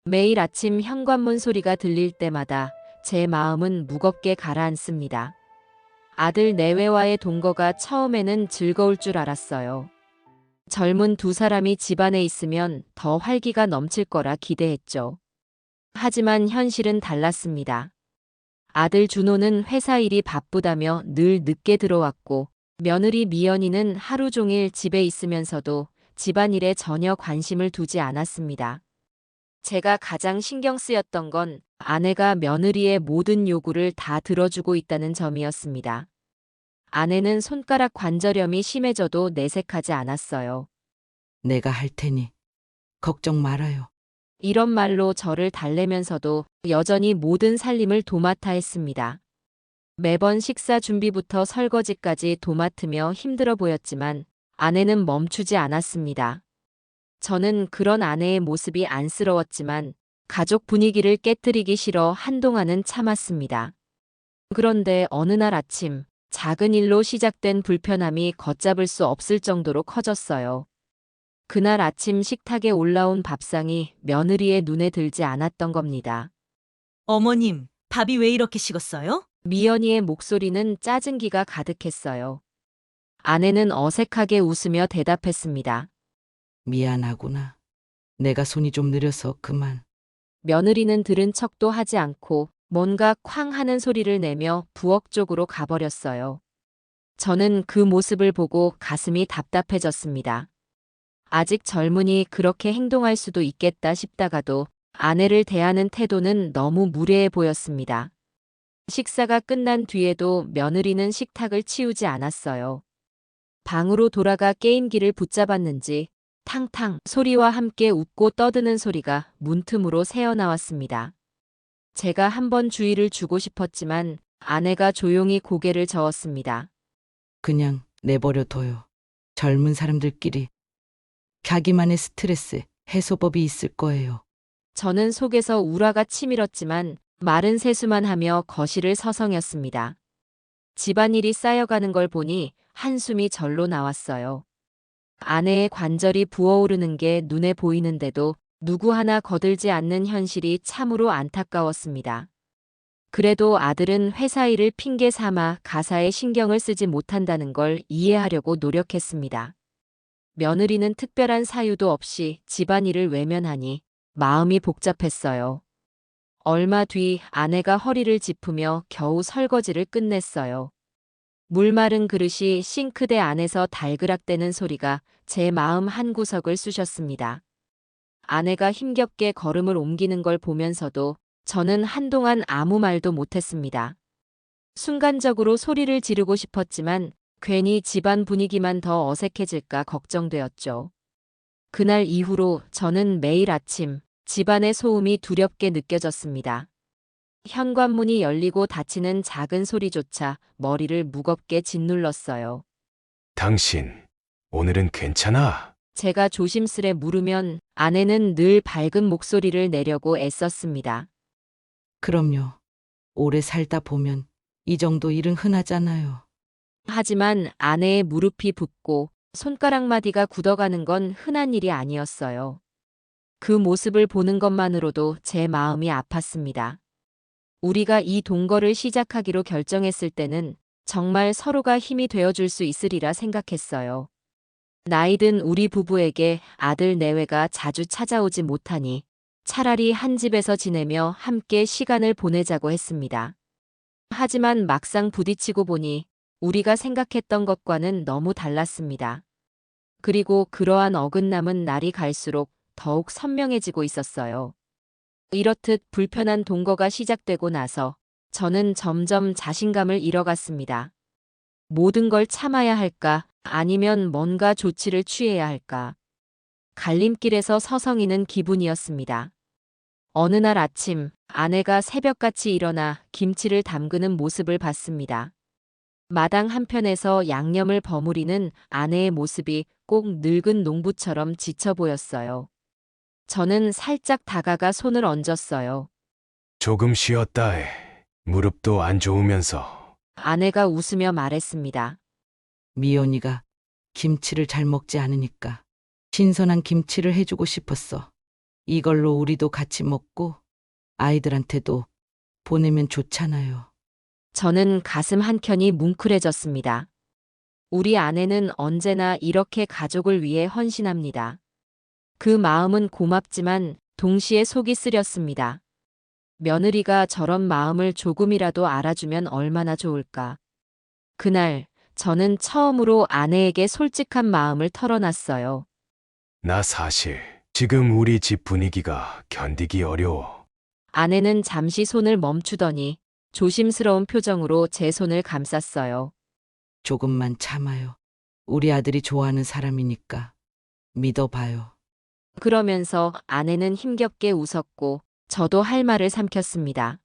매일 아침 현관문 소리가 들릴 때마다 제 마음은 무겁게 가라앉습니다. 아들 내외와의 동거가 처음에는 즐거울 줄 알았어요. 젊은 두 사람이 집안에 있으면 더 활기가 넘칠 거라 기대했죠. 하지만 현실은 달랐습니다. 아들 준호는 회사 일이 바쁘다며 늘 늦게 들어왔고, 며느리 미연이는 하루 종일 집에 있으면서도 집안일에 전혀 관심을 두지 않았습니다. 제가 가장 신경 쓰였던 건 아내가 며느리의 모든 요구를 다 들어주고 있다는 점이었습니다. 아내는 손가락 관절염이 심해져도 내색하지 않았어요. 내가 할 테니 걱정 말아요. 이런 말로 저를 달래면서도 여전히 모든 살림을 도맡아 했습니다. 매번 식사 준비부터 설거지까지 도맡으며 힘들어 보였지만 아내는 멈추지 않았습니다. 저는 그런 아내의 모습이 안쓰러웠지만 가족 분위기를 깨뜨리기 싫어 한동안은 참았습니다. 그런데 어느 날 아침, 작은 일로 시작된 불편함이 걷잡을 수 없을 정도로 커졌어요. 그날 아침 식탁에 올라온 밥상이 며느리의 눈에 들지 않았던 겁니다. 어머님, 밥이 왜 이렇게 식었어요? 미연이의 목소리는 짜증기가 가득했어요. 아내는 어색하게 웃으며 대답했습니다. 미안하구나. 내가 손이 좀 느려서 그만. 며느리는 들은 척도 하지 않고 뭔가 쾅 하는 소리를 내며 부엌 쪽으로 가버렸어요. 저는 그 모습을 보고 가슴이 답답해졌습니다. 아직 젊으니 그렇게 행동할 수도 있겠다 싶다가도 아내를 대하는 태도는 너무 무례해 보였습니다. 식사가 끝난 뒤에도 며느리는 식탁을 치우지 않았어요. 방으로 돌아가 게임기를 붙잡았는지 탕탕 소리와 함께 웃고 떠드는 소리가 문틈으로 새어나왔습니다. 제가 한번 주의를 주고 싶었지만 아내가 조용히 고개를 저었습니다. 그냥 내버려 둬요. 젊은 사람들끼리 자기만의 스트레스 해소법이 있을 거예요. 저는 속에서 우라가 치밀었지만 마른 세수만 하며 거실을 서성였습니다. 집안일이 쌓여가는 걸 보니 한숨이 절로 나왔어요. 아내의 관절이 부어오르는 게 눈에 보이는데도 누구 하나 거들지 않는 현실이 참으로 안타까웠습니다. 그래도 아들은 회사 일을 핑계 삼아 가사에 신경을 쓰지 못한다는 걸 이해하려고 노력했습니다. 며느리는 특별한 사유도 없이 집안일을 외면하니 마음이 복잡했어요. 얼마 뒤 아내가 허리를 짚으며 겨우 설거지를 끝냈어요. 물 마른 그릇이 싱크대 안에서 달그락대는 소리가 제 마음 한구석을 쑤셨습니다. 아내가 힘겹게 걸음을 옮기는 걸 보면서도 저는 한동안 아무 말도 못했습니다. 순간적으로 소리를 지르고 싶었지만 괜히 집안 분위기만 더 어색해질까 걱정되었죠. 그날 이후로 저는 매일 아침 집안의 소음이 두렵게 느껴졌습니다. 현관문이 열리고 닫히는 작은 소리조차 머리를 무겁게 짓눌렀어요. 당신, 오늘은 괜찮아? 제가 조심스레 물으면 아내는 늘 밝은 목소리를 내려고 애썼습니다. 그럼요. 오래 살다 보면 이 정도 일은 흔하잖아요. 하지만 아내의 무릎이 붓고 손가락 마디가 굳어가는 건 흔한 일이 아니었어요. 그 모습을 보는 것만으로도 제 마음이 아팠습니다. 우리가 이 동거를 시작하기로 결정했을 때는 정말 서로가 힘이 되어줄 수 있으리라 생각했어요. 나이든 우리 부부에게 아들 내외가 자주 찾아오지 못하니 차라리 한 집에서 지내며 함께 시간을 보내자고 했습니다. 하지만 막상 부딪히고 보니 우리가 생각했던 것과는 너무 달랐습니다. 그리고 그러한 어긋남은 날이 갈수록 더욱 선명해지고 있었어요. 이렇듯 불편한 동거가 시작되고 나서 저는 점점 자신감을 잃어갔습니다. 모든 걸 참아야 할까? 아니면 뭔가 조치를 취해야 할까? 갈림길에서 서성이는 기분이었습니다. 어느 날 아침, 아내가 새벽같이 일어나 김치를 담그는 모습을 봤습니다. 마당 한편에서 양념을 버무리는 아내의 모습이 꼭 늙은 농부처럼 지쳐 보였어요. 저는 살짝 다가가 손을 얹었어요. 조금 쉬었다 해. 무릎도 안 좋으면서. 아내가 웃으며 말했습니다. 미연이가 김치를 잘 먹지 않으니까 신선한 김치를 해주고 싶었어. 이걸로 우리도 같이 먹고 아이들한테도 보내면 좋잖아요. 저는 가슴 한켠이 뭉클해졌습니다. 우리 아내는 언제나 이렇게 가족을 위해 헌신합니다. 그 마음은 고맙지만 동시에 속이 쓰렸습니다. 며느리가 저런 마음을 조금이라도 알아주면 얼마나 좋을까. 그날 저는 처음으로 아내에게 솔직한 마음을 털어놨어요. 나 사실 지금 우리 집 분위기가 견디기 어려워. 아내는 잠시 손을 멈추더니 조심스러운 표정으로 제 손을 감쌌어요. 조금만 참아요. 우리 아들이 좋아하는 사람이니까 믿어봐요. 그러면서 아내는 힘겹게 웃었고 저도 할 말을 삼켰습니다.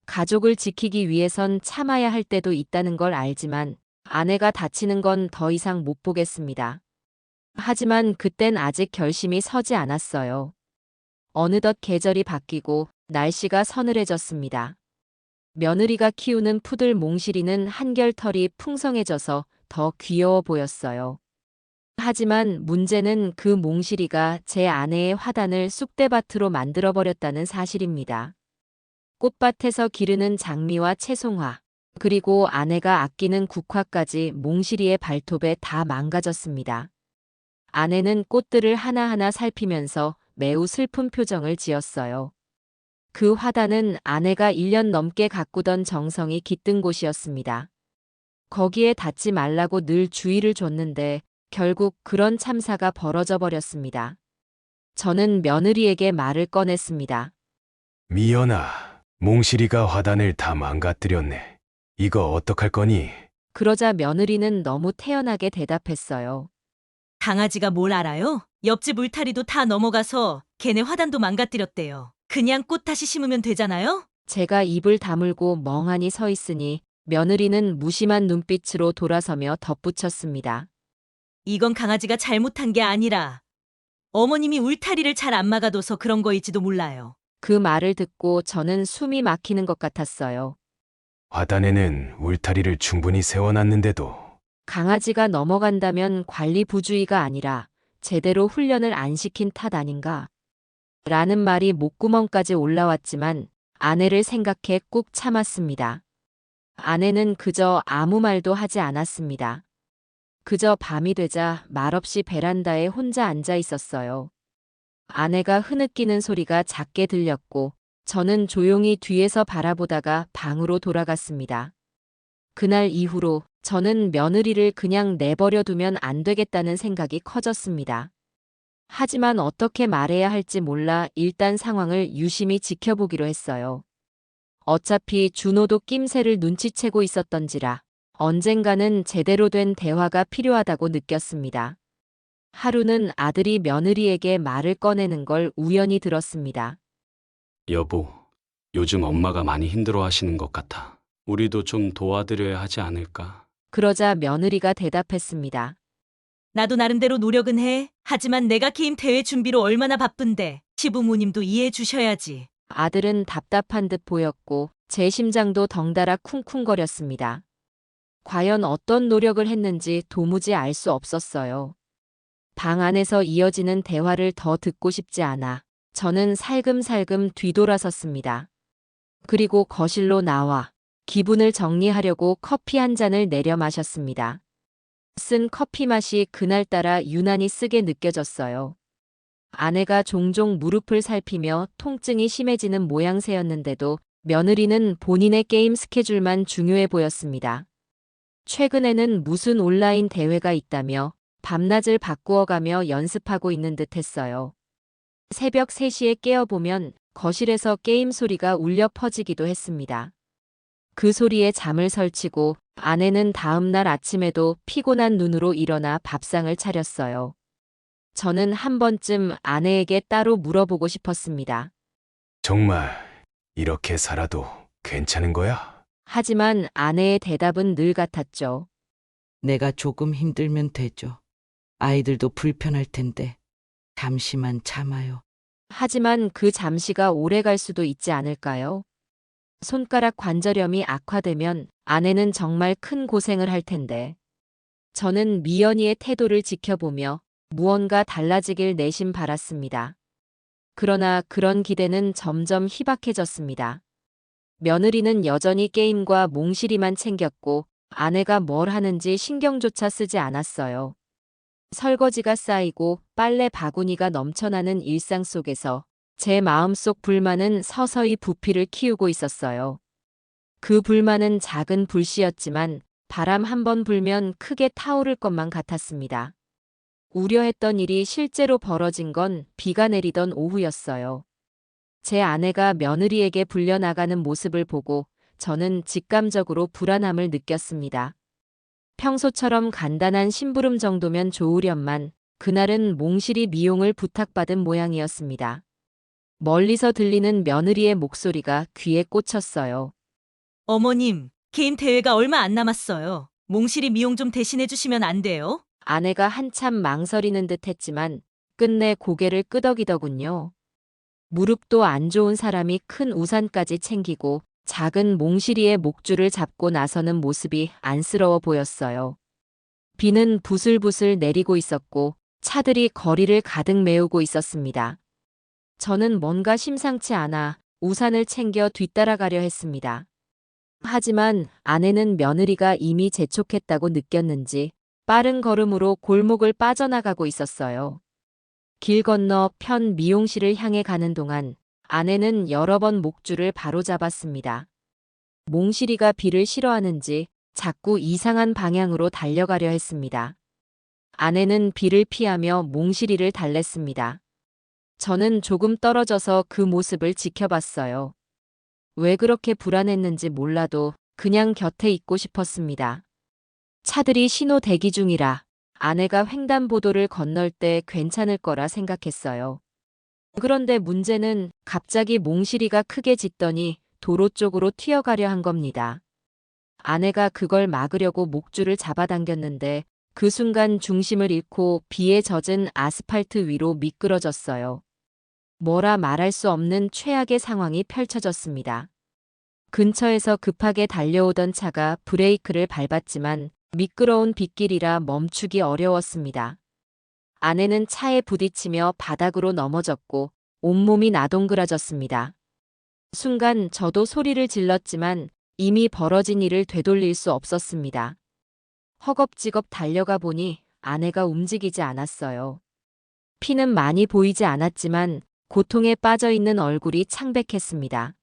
가족을 지키기 위해선 참아야 할 때도 있다는 걸 알지만 아내가 다치는 건 더 이상 못 보겠습니다. 하지만 그땐 아직 결심이 서지 않았어요. 어느덧 계절이 바뀌고 날씨가 서늘해졌습니다. 며느리가 키우는 푸들 몽실이는 한결 털이 풍성해져서 더 귀여워 보였어요. 하지만 문제는 그 몽실이가 제 아내의 화단을 쑥대밭으로 만들어버렸다는 사실입니다. 꽃밭에서 기르는 장미와 채송화, 그리고 아내가 아끼는 국화까지 몽실이의 발톱에 다 망가졌습니다. 아내는 꽃들을 하나하나 살피면서 매우 슬픈 표정을 지었어요. 그 화단은 아내가 1년 넘게 가꾸던 정성이 깃든 곳이었습니다. 거기에 닿지 말라고 늘 주의를 줬는데 결국 그런 참사가 벌어져 버렸습니다. 저는 며느리에게 말을 꺼냈습니다. 미연아, 몽실이가 화단을 다 망가뜨렸네. 이거 어떡할 거니? 그러자 며느리는 너무 태연하게 대답했어요. 강아지가 뭘 알아요? 옆집 울타리도 다 넘어가서 걔네 화단도 망가뜨렸대요. 그냥 꽃 다시 심으면 되잖아요? 제가 입을 다물고 멍하니 서 있으니 며느리는 무심한 눈빛으로 돌아서며 덧붙였습니다. 이건 강아지가 잘못한 게 아니라 어머님이 울타리를 잘 안 막아둬서 그런 거일지도 몰라요. 그 말을 듣고 저는 숨이 막히는 것 같았어요. 화단에는 울타리를 충분히 세워놨는데도 강아지가 넘어간다면 관리 부주의가 아니라 제대로 훈련을 안 시킨 탓 아닌가? 라는 말이 목구멍까지 올라왔지만 아내를 생각해 꾹 참았습니다. 아내는 그저 아무 말도 하지 않았습니다. 그저 밤이 되자 말없이 베란다에 혼자 앉아 있었어요. 아내가 흐느끼는 소리가 작게 들렸고 저는 조용히 뒤에서 바라보다가 방으로 돌아갔습니다. 그날 이후로 저는 며느리를 그냥 내버려 두면 안 되겠다는 생각이 커졌습니다. 하지만 어떻게 말해야 할지 몰라 일단 상황을 유심히 지켜보기로 했어요. 어차피 준호도 낌새를 눈치채고 있었던지라 언젠가는 제대로 된 대화가 필요하다고 느꼈습니다. 하루는 아들이 며느리에게 말을 꺼내는 걸 우연히 들었습니다. 여보, 요즘 엄마가 많이 힘들어 하시는 것 같아. 우리도 좀 도와드려야 하지 않을까? 그러자 며느리가 대답했습니다. 나도 나름대로 노력은 해. 하지만 내가 게임 대회 준비로 얼마나 바쁜데 시부모님도 이해해 주셔야지. 아들은 답답한 듯 보였고 제 심장도 덩달아 쿵쿵거렸습니다. 과연 어떤 노력을 했는지 도무지 알 수 없었어요. 방 안에서 이어지는 대화를 더 듣고 싶지 않아 저는 살금살금 뒤돌아섰습니다. 그리고 거실로 나와 기분을 정리하려고 커피 한 잔을 내려 마셨습니다. 쓴 커피 맛이 그날따라 유난히 쓰게 느껴졌어요. 아내가 종종 무릎을 살피며 통증이 심해지는 모양새였는데도 며느리는 본인의 게임 스케줄만 중요해 보였습니다. 최근에는 무슨 온라인 대회가 있다며 밤낮을 바꾸어가며 연습하고 있는 듯 했어요. 새벽 3시에 깨어보면 거실에서 게임 소리가 울려 퍼지기도 했습니다. 그 소리에 잠을 설치고 아내는 다음 날 아침에도 피곤한 눈으로 일어나 밥상을 차렸어요. 저는 한 번쯤 아내에게 따로 물어보고 싶었습니다. 정말 이렇게 살아도 괜찮은 거야? 하지만 아내의 대답은 늘 같았죠. 내가 조금 힘들면 되죠. 아이들도 불편할 텐데 잠시만 참아요. 하지만 그 잠시가 오래 갈 수도 있지 않을까요? 손가락 관절염이 악화되면 아내는 정말 큰 고생을 할 텐데. 저는 미연이의 태도를 지켜보며 무언가 달라지길 내심 바랐습니다. 그러나 그런 기대는 점점 희박해졌습니다. 며느리는 여전히 게임과 몽실이만 챙겼고 아내가 뭘 하는지 신경조차 쓰지 않았어요. 설거지가 쌓이고 빨래 바구니가 넘쳐나는 일상 속에서 제 마음속 불만은 서서히 부피를 키우고 있었어요. 그 불만은 작은 불씨였지만 바람 한 번 불면 크게 타오를 것만 같았습니다. 우려했던 일이 실제로 벌어진 건 비가 내리던 오후였어요. 제 아내가 며느리에게 불려나가는 모습을 보고 저는 직감적으로 불안함을 느꼈습니다. 평소처럼 간단한 심부름 정도면 좋으련만 그날은 몽실이 미용을 부탁받은 모양이었습니다. 멀리서 들리는 며느리의 목소리가 귀에 꽂혔어요. 어머님, 개인 대회가 얼마 안 남았어요. 몽실이 미용 좀 대신해 주시면 안 돼요? 아내가 한참 망설이는 듯 했지만 끝내 고개를 끄덕이더군요. 무릎도 안 좋은 사람이 큰 우산까지 챙기고 작은 몽실이의 목줄을 잡고 나서는 모습이 안쓰러워 보였어요. 비는 부슬부슬 내리고 있었고 차들이 거리를 가득 메우고 있었습니다. 저는 뭔가 심상치 않아 우산을 챙겨 뒤따라가려 했습니다. 하지만 아내는 며느리가 이미 재촉했다고 느꼈는지 빠른 걸음으로 골목을 빠져나가고 있었어요. 길 건너 편 미용실을 향해 가는 동안 아내는 여러 번 목줄을 바로잡았습니다. 몽실이가 비를 싫어하는지 자꾸 이상한 방향으로 달려가려 했습니다. 아내는 비를 피하며 몽실이를 달랬습니다. 저는 조금 떨어져서 그 모습을 지켜봤어요. 왜 그렇게 불안했는지 몰라도 그냥 곁에 있고 싶었습니다. 차들이 신호 대기 중이라 아내가 횡단보도를 건널 때 괜찮을 거라 생각했어요. 그런데 문제는 갑자기 몽실이가 크게 짖더니 도로 쪽으로 튀어가려 한 겁니다. 아내가 그걸 막으려고 목줄을 잡아당겼는데 그 순간 중심을 잃고 비에 젖은 아스팔트 위로 미끄러졌어요. 뭐라 말할 수 없는 최악의 상황이 펼쳐졌습니다. 근처에서 급하게 달려오던 차가 브레이크를 밟았지만 미끄러운 빗길이라 멈추기 어려웠습니다. 아내는 차에 부딪히며 바닥으로 넘어졌고 온몸이 나동그라졌습니다. 순간 저도 소리를 질렀지만 이미 벌어진 일을 되돌릴 수 없었습니다. 허겁지겁 달려가 보니 아내가 움직이지 않았어요. 피는 많이 보이지 않았지만 고통에 빠져 있는 얼굴이 창백했습니다.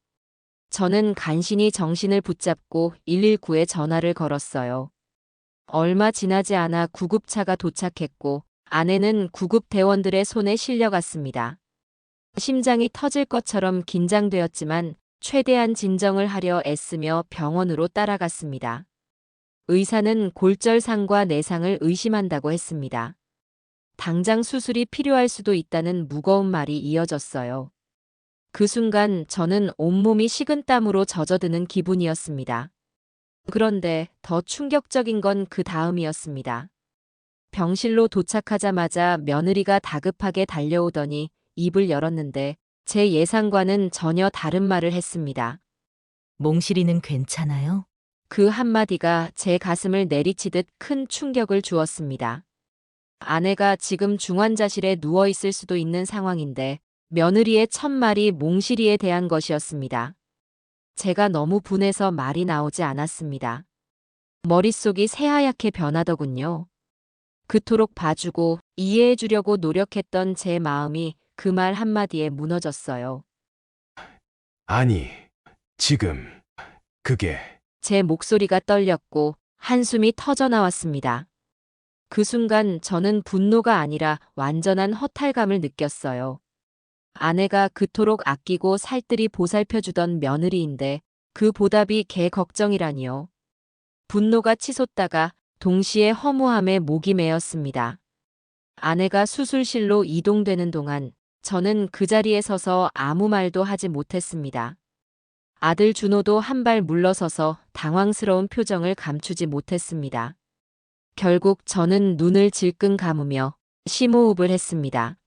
저는 간신히 정신을 붙잡고 119에 전화를 걸었어요. 얼마 지나지 않아 구급차가 도착했고 아내는 구급대원들의 손에 실려갔습니다. 심장이 터질 것처럼 긴장되었지만 최대한 진정을 하려 애쓰며 병원으로 따라갔습니다. 의사는 골절상과 내상을 의심한다고 했습니다. 당장 수술이 필요할 수도 있다는 무거운 말이 이어졌어요. 그 순간 저는 온몸이 식은땀으로 젖어드는 기분이었습니다. 그런데 더 충격적인 건 그 다음이었습니다. 병실로 도착하자마자 며느리가 다급하게 달려오더니 입을 열었는데 제 예상과는 전혀 다른 말을 했습니다. 몽실이는 괜찮아요? 그 한마디가 제 가슴을 내리치듯 큰 충격을 주었습니다. 아내가 지금 중환자실에 누워 있을 수도 있는 상황인데 며느리의 첫 말이 몽실이에 대한 것이었습니다. 제가 너무 분해서 말이 나오지 않았습니다. 머릿속이 새하얗게 변하더군요. 그토록 봐주고 이해해주려고 노력했던 제 마음이 그 말 한마디에 무너졌어요. 아니, 지금 그게 제 목소리가 떨렸고 한숨이 터져 나왔습니다. 그 순간 저는 분노가 아니라 완전한 허탈감을 느꼈어요. 아내가 그토록 아끼고 살뜰히 보살펴주던 며느리인데 그 보답이 걔 걱정이라니요. 분노가 치솟다가 동시에 허무함에 목이 메었습니다. 아내가 수술실로 이동되는 동안 저는 그 자리에 서서 아무 말도 하지 못했습니다. 아들 준호도 한 발 물러서서 당황스러운 표정을 감추지 못했습니다. 결국 저는 눈을 질끈 감으며 심호흡을 했습니다.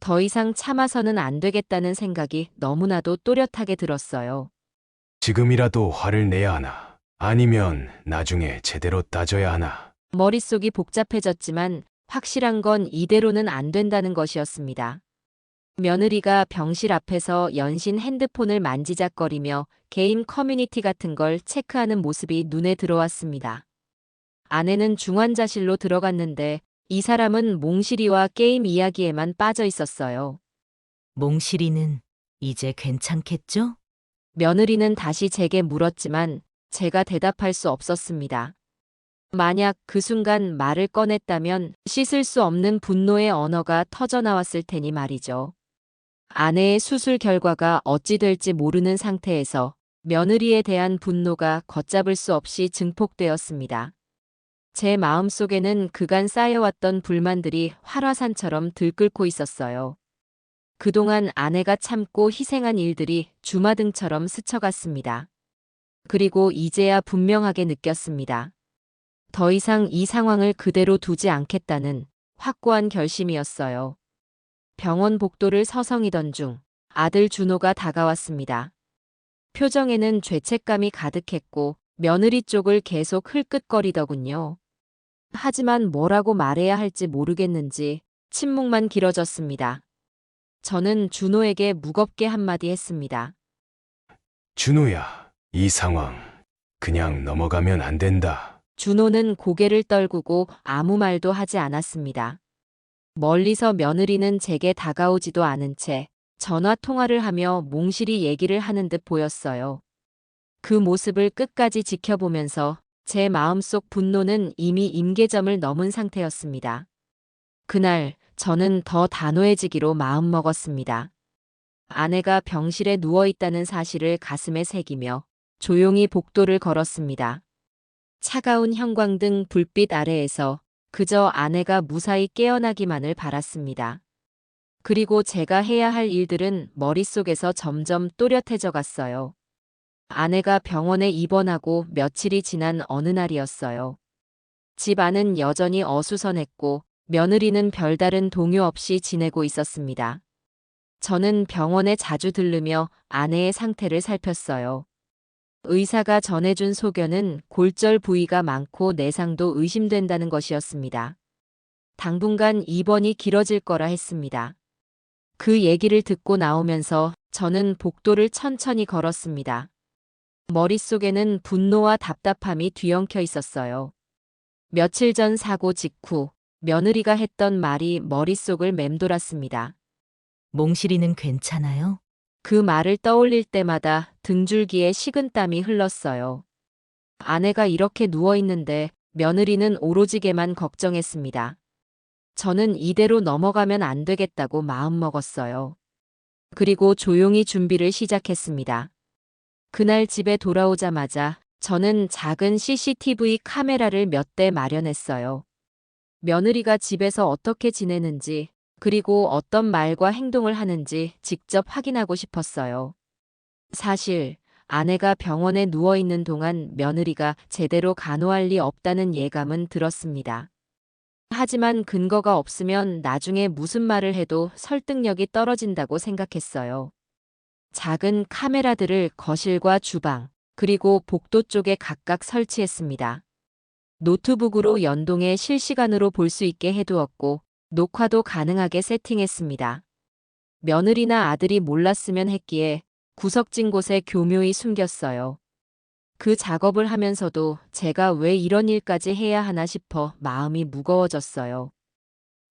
더 이상 참아서는 안 되겠다는 생각이 너무나도 또렷하게 들었어요. 지금이라도 화를 내야 하나? 아니면 나중에 제대로 따져야 하나? 머릿속이 복잡해졌지만 확실한 건 이대로는 안 된다는 것이었습니다. 며느리가 병실 앞에서 연신 핸드폰을 만지작거리며 게임 커뮤니티 같은 걸 체크하는 모습이 눈에 들어왔습니다. 아내는 중환자실로 들어갔는데 이 사람은 몽실이와 게임 이야기에만 빠져 있었어요. 몽실이는 이제 괜찮겠죠? 며느리는 다시 제게 물었지만 제가 대답할 수 없었습니다. 만약 그 순간 말을 꺼냈다면 씻을 수 없는 분노의 언어가 터져나왔을 테니 말이죠. 아내의 수술 결과가 어찌 될지 모르는 상태에서 며느리에 대한 분노가 걷잡을 수 없이 증폭되었습니다. 제 마음속에는 그간 쌓여왔던 불만들이 활화산처럼 들끓고 있었어요. 그동안 아내가 참고 희생한 일들이 주마등처럼 스쳐갔습니다. 그리고 이제야 분명하게 느꼈습니다. 더 이상 이 상황을 그대로 두지 않겠다는 확고한 결심이었어요. 병원 복도를 서성이던 중 아들 준호가 다가왔습니다. 표정에는 죄책감이 가득했고 며느리 쪽을 계속 흘끗거리더군요. 하지만 뭐라고 말해야 할지 모르겠는지 침묵만 길어졌습니다. 저는 준호에게 무겁게 한마디 했습니다. 준호야, 이 상황 그냥 넘어가면 안 된다. 준호는 고개를 떨구고 아무 말도 하지 않았습니다. 멀리서 며느리는 제게 다가오지도 않은 채 전화 통화를 하며 몽실이 얘기를 하는 듯 보였어요. 그 모습을 끝까지 지켜보면서 제 마음속 분노는 이미 임계점을 넘은 상태였습니다. 그날 저는 더 단호해지기로 마음먹었습니다. 아내가 병실에 누워있다는 사실을 가슴에 새기며 조용히 복도를 걸었습니다. 차가운 형광등 불빛 아래에서 그저 아내가 무사히 깨어나기만을 바랐습니다. 그리고 제가 해야 할 일들은 머릿속에서 점점 또렷해져 갔어요. 아내가 병원에 입원하고 며칠이 지난 어느 날이었어요. 집 안은 여전히 어수선했고 며느리는 별다른 동요 없이 지내고 있었습니다. 저는 병원에 자주 들르며 아내의 상태를 살폈어요. 의사가 전해준 소견은 골절 부위가 많고 내상도 의심된다는 것이었습니다. 당분간 입원이 길어질 거라 했습니다. 그 얘기를 듣고 나오면서 저는 복도를 천천히 걸었습니다. 머릿속에는 분노와 답답함이 뒤엉켜 있었어요. 며칠 전 사고 직후 며느리가 했던 말이 머릿속을 맴돌았습니다. 몽실이는 괜찮아요? 그 말을 떠올릴 때마다 등줄기에 식은땀이 흘렀어요. 아내가 이렇게 누워있는데 며느리는 오로지 걔만 걱정했습니다. 저는 이대로 넘어가면 안 되겠다고 마음먹었어요. 그리고 조용히 준비를 시작했습니다. 그날 집에 돌아오자마자 저는 작은 CCTV 카메라를 몇 대 마련했어요. 며느리가 집에서 어떻게 지내는지, 그리고 어떤 말과 행동을 하는지 직접 확인하고 싶었어요. 사실 아내가 병원에 누워있는 동안 며느리가 제대로 간호할 리 없다는 예감은 들었습니다. 하지만 근거가 없으면 나중에 무슨 말을 해도 설득력이 떨어진다고 생각했어요. 작은 카메라들을 거실과 주방, 그리고 복도 쪽에 각각 설치했습니다. 노트북으로 연동해 실시간으로 볼 수 있게 해두었고 녹화도 가능하게 세팅했습니다. 며느리나 아들이 몰랐으면 했기에 구석진 곳에 교묘히 숨겼어요. 그 작업을 하면서도 제가 왜 이런 일까지 해야 하나 싶어 마음이 무거워졌어요.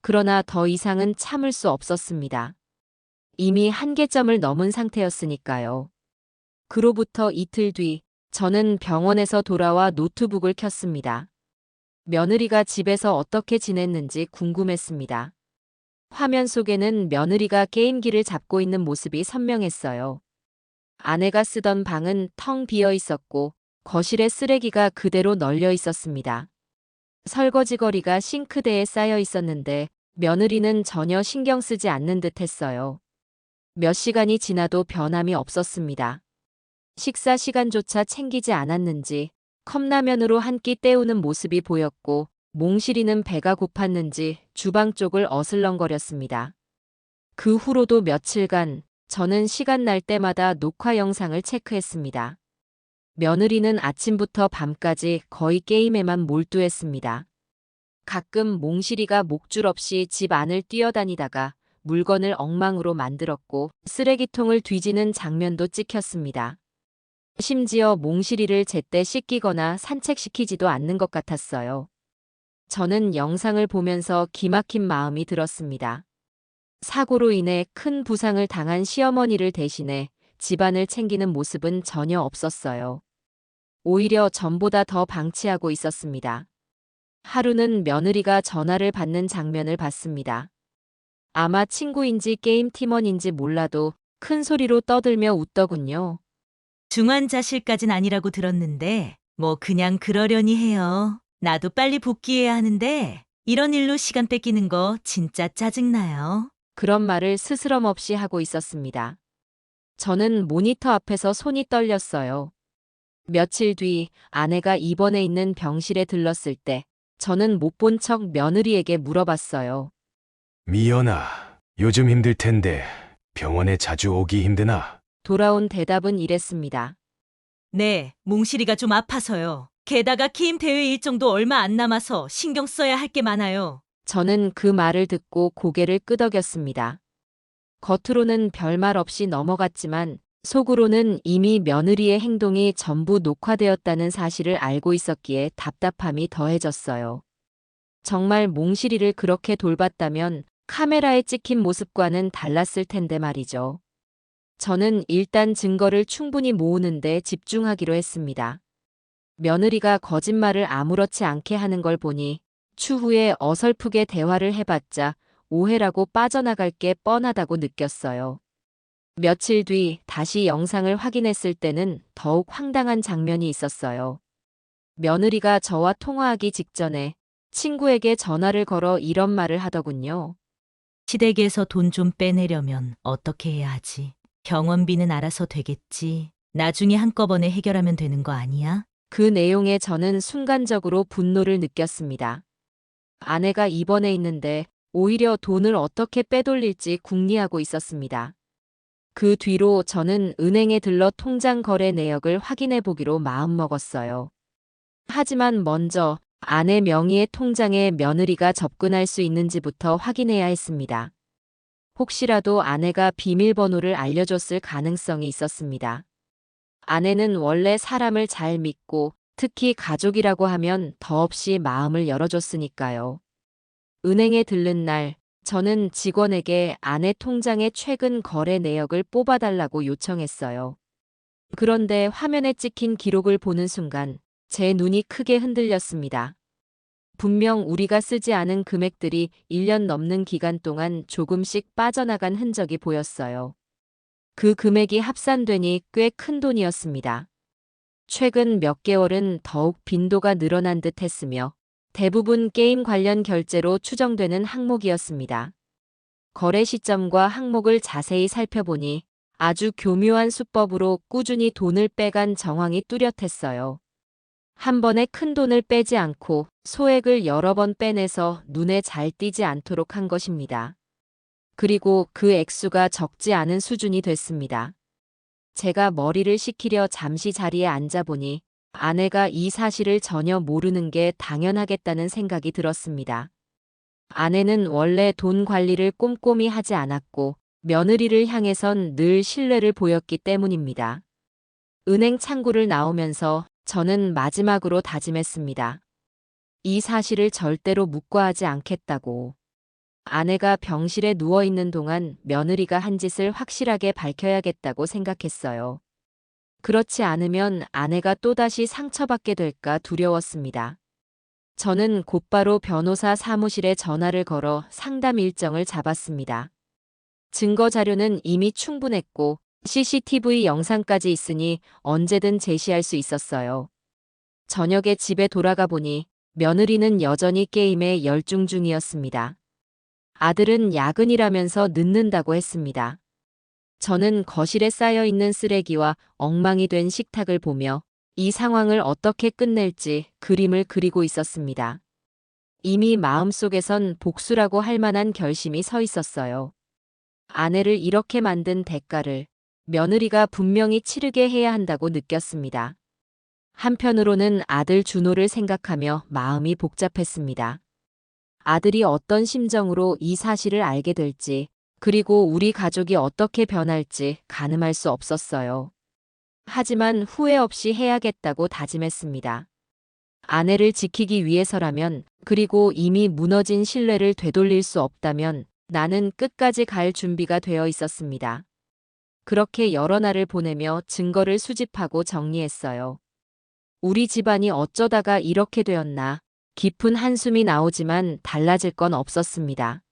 그러나 더 이상은 참을 수 없었습니다. 이미 한계점을 넘은 상태였으니까요. 그로부터 이틀 뒤 저는 병원에서 돌아와 노트북을 켰습니다. 며느리가 집에서 어떻게 지냈는지 궁금했습니다. 화면 속에는 며느리가 게임기를 잡고 있는 모습이 선명했어요. 아내가 쓰던 방은 텅 비어 있었고 거실에 쓰레기가 그대로 널려 있었습니다. 설거지거리가 싱크대에 쌓여 있었는데 며느리는 전혀 신경 쓰지 않는 듯 했어요. 몇 시간이 지나도 변함이 없었습니다. 식사 시간조차 챙기지 않았는지 컵라면으로 한 끼 때우는 모습이 보였고 몽실이는 배가 고팠는지 주방 쪽을 어슬렁거렸습니다. 그 후로도 며칠간 저는 시간 날 때마다 녹화 영상을 체크했습니다. 며느리는 아침부터 밤까지 거의 게임에만 몰두했습니다. 가끔 몽실이가 목줄 없이 집 안을 뛰어다니다가 물건을 엉망으로 만들었고 쓰레기통을 뒤지는 장면도 찍혔습니다. 심지어 몽실이를 제때 씻기거나 산책시키지도 않는 것 같았어요. 저는 영상을 보면서 기막힌 마음이 들었습니다. 사고로 인해 큰 부상을 당한 시어머니를 대신해 집안을 챙기는 모습은 전혀 없었어요. 오히려 전보다 더 방치하고 있었습니다. 하루는 며느리가 전화를 받는 장면을 봤습니다. 아마 친구인지 게임 팀원인지 몰라도 큰 소리로 떠들며 웃더군요. 중환자실까진 아니라고 들었는데 뭐 그냥 그러려니 해요. 나도 빨리 복귀해야 하는데 이런 일로 시간 뺏기는 거 진짜 짜증나요. 그런 말을 스스럼 없이 하고 있었습니다. 저는 모니터 앞에서 손이 떨렸어요. 며칠 뒤 아내가 입원해 있는 병실에 들렀을 때 저는 못 본 척 며느리에게 물어봤어요. 미연아, 요즘 힘들 텐데 병원에 자주 오기 힘드나? 돌아온 대답은 이랬습니다. 네, 몽실이가 좀 아파서요. 게다가 키임 대회 일정도 얼마 안 남아서 신경 써야 할 게 많아요. 저는 그 말을 듣고 고개를 끄덕였습니다. 겉으로는 별말 없이 넘어갔지만 속으로는 이미 며느리의 행동이 전부 녹화되었다는 사실을 알고 있었기에 답답함이 더해졌어요. 정말 몽실이를 그렇게 돌봤다면 카메라에 찍힌 모습과는 달랐을 텐데 말이죠. 저는 일단 증거를 충분히 모으는데 집중하기로 했습니다. 며느리가 거짓말을 아무렇지 않게 하는 걸 보니 추후에 어설프게 대화를 해봤자 오해라고 빠져나갈 게 뻔하다고 느꼈어요. 며칠 뒤 다시 영상을 확인했을 때는 더욱 황당한 장면이 있었어요. 며느리가 저와 통화하기 직전에 친구에게 전화를 걸어 이런 말을 하더군요. 시댁에서 돈 좀 빼내려면 어떻게 해야 하지? 병원비는 알아서 되겠지. 나중에 한꺼번에 해결하면 되는 거 아니야? 그 내용에 저는 순간적으로 분노를 느꼈습니다. 아내가 입원해 있는데 오히려 돈을 어떻게 빼돌릴지 궁리하고 있었습니다. 그 뒤로 저는 은행에 들러 통장 거래 내역을 확인해 보기로 마음먹었어요. 하지만 먼저 아내 명의의 통장에 며느리가 접근할 수 있는지부터 확인해야 했습니다. 혹시라도 아내가 비밀번호를 알려줬을 가능성이 있었습니다. 아내는 원래 사람을 잘 믿고 특히 가족이라고 하면 더없이 마음을 열어줬으니까요. 은행에 들른 날 저는 직원에게 아내 통장의 최근 거래 내역을 뽑아달라고 요청했어요. 그런데 화면에 찍힌 기록을 보는 순간 제 눈이 크게 흔들렸습니다. 분명 우리가 쓰지 않은 금액들이 1년 넘는 기간 동안 조금씩 빠져나간 흔적이 보였어요. 그 금액이 합산되니 꽤 큰 돈이었습니다. 최근 몇 개월은 더욱 빈도가 늘어난 듯 했으며 대부분 게임 관련 결제로 추정되는 항목이었습니다. 거래 시점과 항목을 자세히 살펴보니 아주 교묘한 수법으로 꾸준히 돈을 빼간 정황이 뚜렷했어요. 한 번에 큰 돈을 빼지 않고 소액을 여러 번 빼내서 눈에 잘 띄지 않도록 한 것입니다. 그리고 그 액수가 적지 않은 수준이 됐습니다. 제가 머리를 식히려 잠시 자리에 앉아보니 아내가 이 사실을 전혀 모르는 게 당연하겠다는 생각이 들었습니다. 아내는 원래 돈 관리를 꼼꼼히 하지 않았고 며느리를 향해선 늘 신뢰를 보였기 때문입니다. 은행 창구를 나오면서 저는 마지막으로 다짐했습니다. 이 사실을 절대로 묵과하지 않겠다고. 아내가 병실에 누워있는 동안 며느리가 한 짓을 확실하게 밝혀야겠다고 생각했어요. 그렇지 않으면 아내가 또다시 상처받게 될까 두려웠습니다. 저는 곧바로 변호사 사무실에 전화를 걸어 상담 일정을 잡았습니다. 증거 자료는 이미 충분했고 CCTV 영상까지 있으니 언제든 제시할 수 있었어요. 저녁에 집에 돌아가 보니 며느리는 여전히 게임에 열중 중이었습니다. 아들은 야근이라면서 늦는다고 했습니다. 저는 거실에 쌓여있는 쓰레기와 엉망이 된 식탁을 보며 이 상황을 어떻게 끝낼지 그림을 그리고 있었습니다. 이미 마음속에선 복수라고 할 만한 결심이 서 있었어요. 아내를 이렇게 만든 대가를 며느리가 분명히 치르게 해야 한다고 느꼈습니다. 한편으로는 아들 준호를 생각하며 마음이 복잡했습니다. 아들이 어떤 심정으로 이 사실을 알게 될지, 그리고 우리 가족이 어떻게 변할지 가늠할 수 없었어요. 하지만 후회 없이 해야겠다고 다짐했습니다. 아내를 지키기 위해서라면, 그리고 이미 무너진 신뢰를 되돌릴 수 없다면 나는 끝까지 갈 준비가 되어 있었습니다. 그렇게 여러 날을 보내며 증거를 수집하고 정리했어요. 우리 집안이 어쩌다가 이렇게 되었나. 깊은 한숨이 나오지만 달라질 건 없었습니다.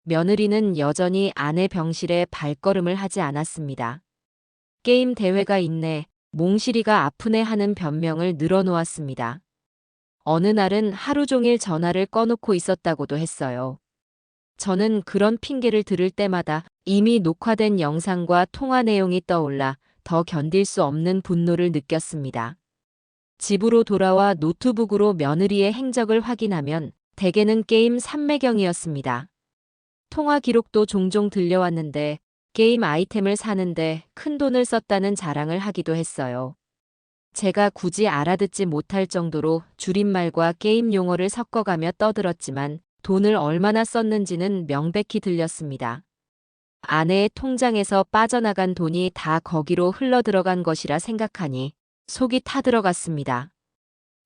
며느리는 여전히 아내 병실에 발걸음을 하지 않았습니다. 게임 대회가 있네, 몽실이가 아프네 하는 변명을 늘어놓았습니다. 어느 날은 하루 종일 전화를 꺼놓고 있었다고도 했어요. 저는 그런 핑계를 들을 때마다 이미 녹화된 영상과 통화 내용이 떠올라 더 견딜 수 없는 분노를 느꼈습니다. 집으로 돌아와 노트북으로 며느리의 행적을 확인하면 대개는 게임 삼매경이었습니다. 통화 기록도 종종 들려왔는데 게임 아이템을 사는데 큰돈을 썼다는 자랑을 하기도 했어요. 제가 굳이 알아듣지 못할 정도로 줄임말과 게임 용어를 섞어가며 떠들었지만 돈을 얼마나 썼는지는 명백히 들렸습니다. 아내의 통장에서 빠져나간 돈이 다 거기로 흘러들어간 것이라 생각하니 속이 타들어갔습니다.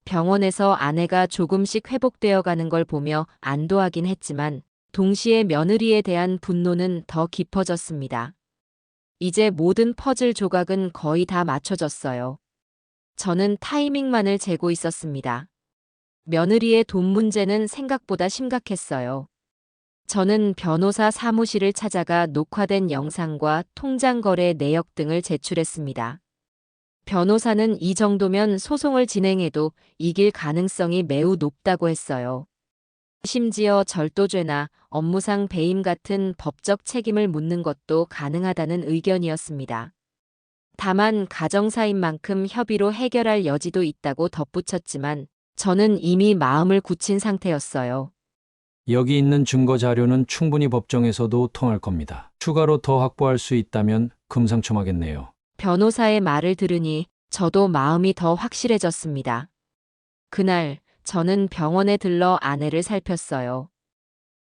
병원에서 아내가 조금씩 회복되어 가는 걸 보며 안도하긴 했지만 동시에 며느리에 대한 분노는 더 깊어졌습니다. 이제 모든 퍼즐 조각은 거의 다 맞춰졌어요. 저는 타이밍만을 재고 있었습니다. 며느리의 돈 문제는 생각보다 심각했어요. 저는 변호사 사무실을 찾아가 녹화된 영상과 통장 거래 내역 등을 제출했습니다. 변호사는 이 정도면 소송을 진행해도 이길 가능성이 매우 높다고 했어요. 심지어 절도죄나 업무상 배임 같은 법적 책임을 묻는 것도 가능하다는 의견이었습니다. 다만 가정사인 만큼 협의로 해결할 여지도 있다고 덧붙였지만 저는 이미 마음을 굳힌 상태였어요. 여기 있는 증거 자료는 충분히 법정에서도 통할 겁니다. 추가로 더 확보할 수 있다면 금상첨화겠네요. 변호사의 말을 들으니 저도 마음이 더 확실해졌습니다. 그날 저는 병원에 들러 아내를 살폈어요.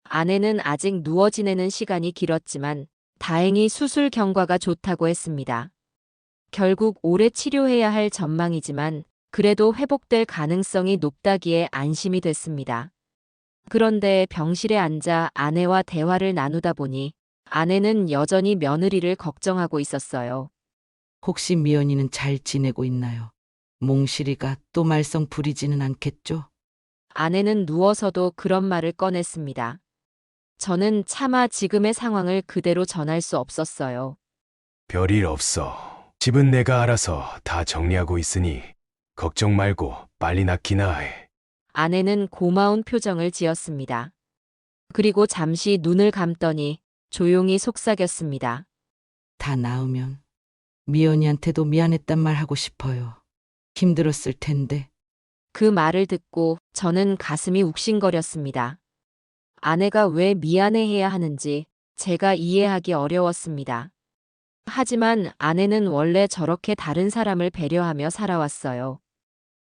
아내는 아직 누워 지내는 시간이 길었지만 다행히 수술 경과가 좋다고 했습니다. 결국 오래 치료해야 할 전망이지만 그래도 회복될 가능성이 높다기에 안심이 됐습니다. 그런데 병실에 앉아 아내와 대화를 나누다 보니 아내는 여전히 며느리를 걱정하고 있었어요. 혹시 미연이는 잘 지내고 있나요? 몽실이가 또 말썽 부리지는 않겠죠? 아내는 누워서도 그런 말을 꺼냈습니다. 저는 차마 지금의 상황을 그대로 전할 수 없었어요. 별일 없어. 집은 내가 알아서 다 정리하고 있으니 걱정 말고 빨리 낳기나 해. 아내는 고마운 표정을 지었습니다. 그리고 잠시 눈을 감더니 조용히 속삭였습니다. 다 나으면 미연이한테도 미안했단 말 하고 싶어요. 힘들었을 텐데. 그 말을 듣고 저는 가슴이 욱신거렸습니다. 아내가 왜 미안해해야 하는지 제가 이해하기 어려웠습니다. 하지만 아내는 원래 저렇게 다른 사람을 배려하며 살아왔어요.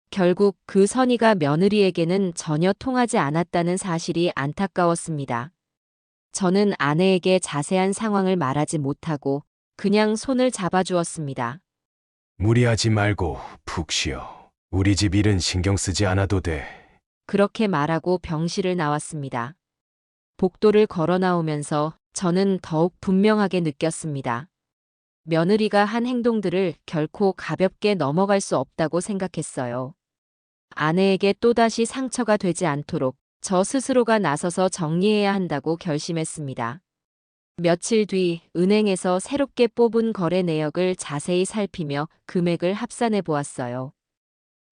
결국 그 선의가 며느리에게는 전혀 통하지 않았다는 사실이 안타까웠습니다. 저는 아내에게 자세한 상황을 말하지 못하고 그냥 손을 잡아주었습니다. 무리하지 말고 푹 쉬어. 우리 집 일은 신경 쓰지 않아도 돼. 그렇게 말하고 병실을 나왔습니다. 복도를 걸어 나오면서 저는 더욱 분명하게 느꼈습니다. 며느리가 한 행동들을 결코 가볍게 넘어갈 수 없다고 생각했어요. 아내에게 또다시 상처가 되지 않도록 저 스스로가 나서서 정리해야 한다고 결심했습니다. 며칠 뒤 은행에서 새롭게 뽑은 거래 내역을 자세히 살피며 금액을 합산해 보았어요.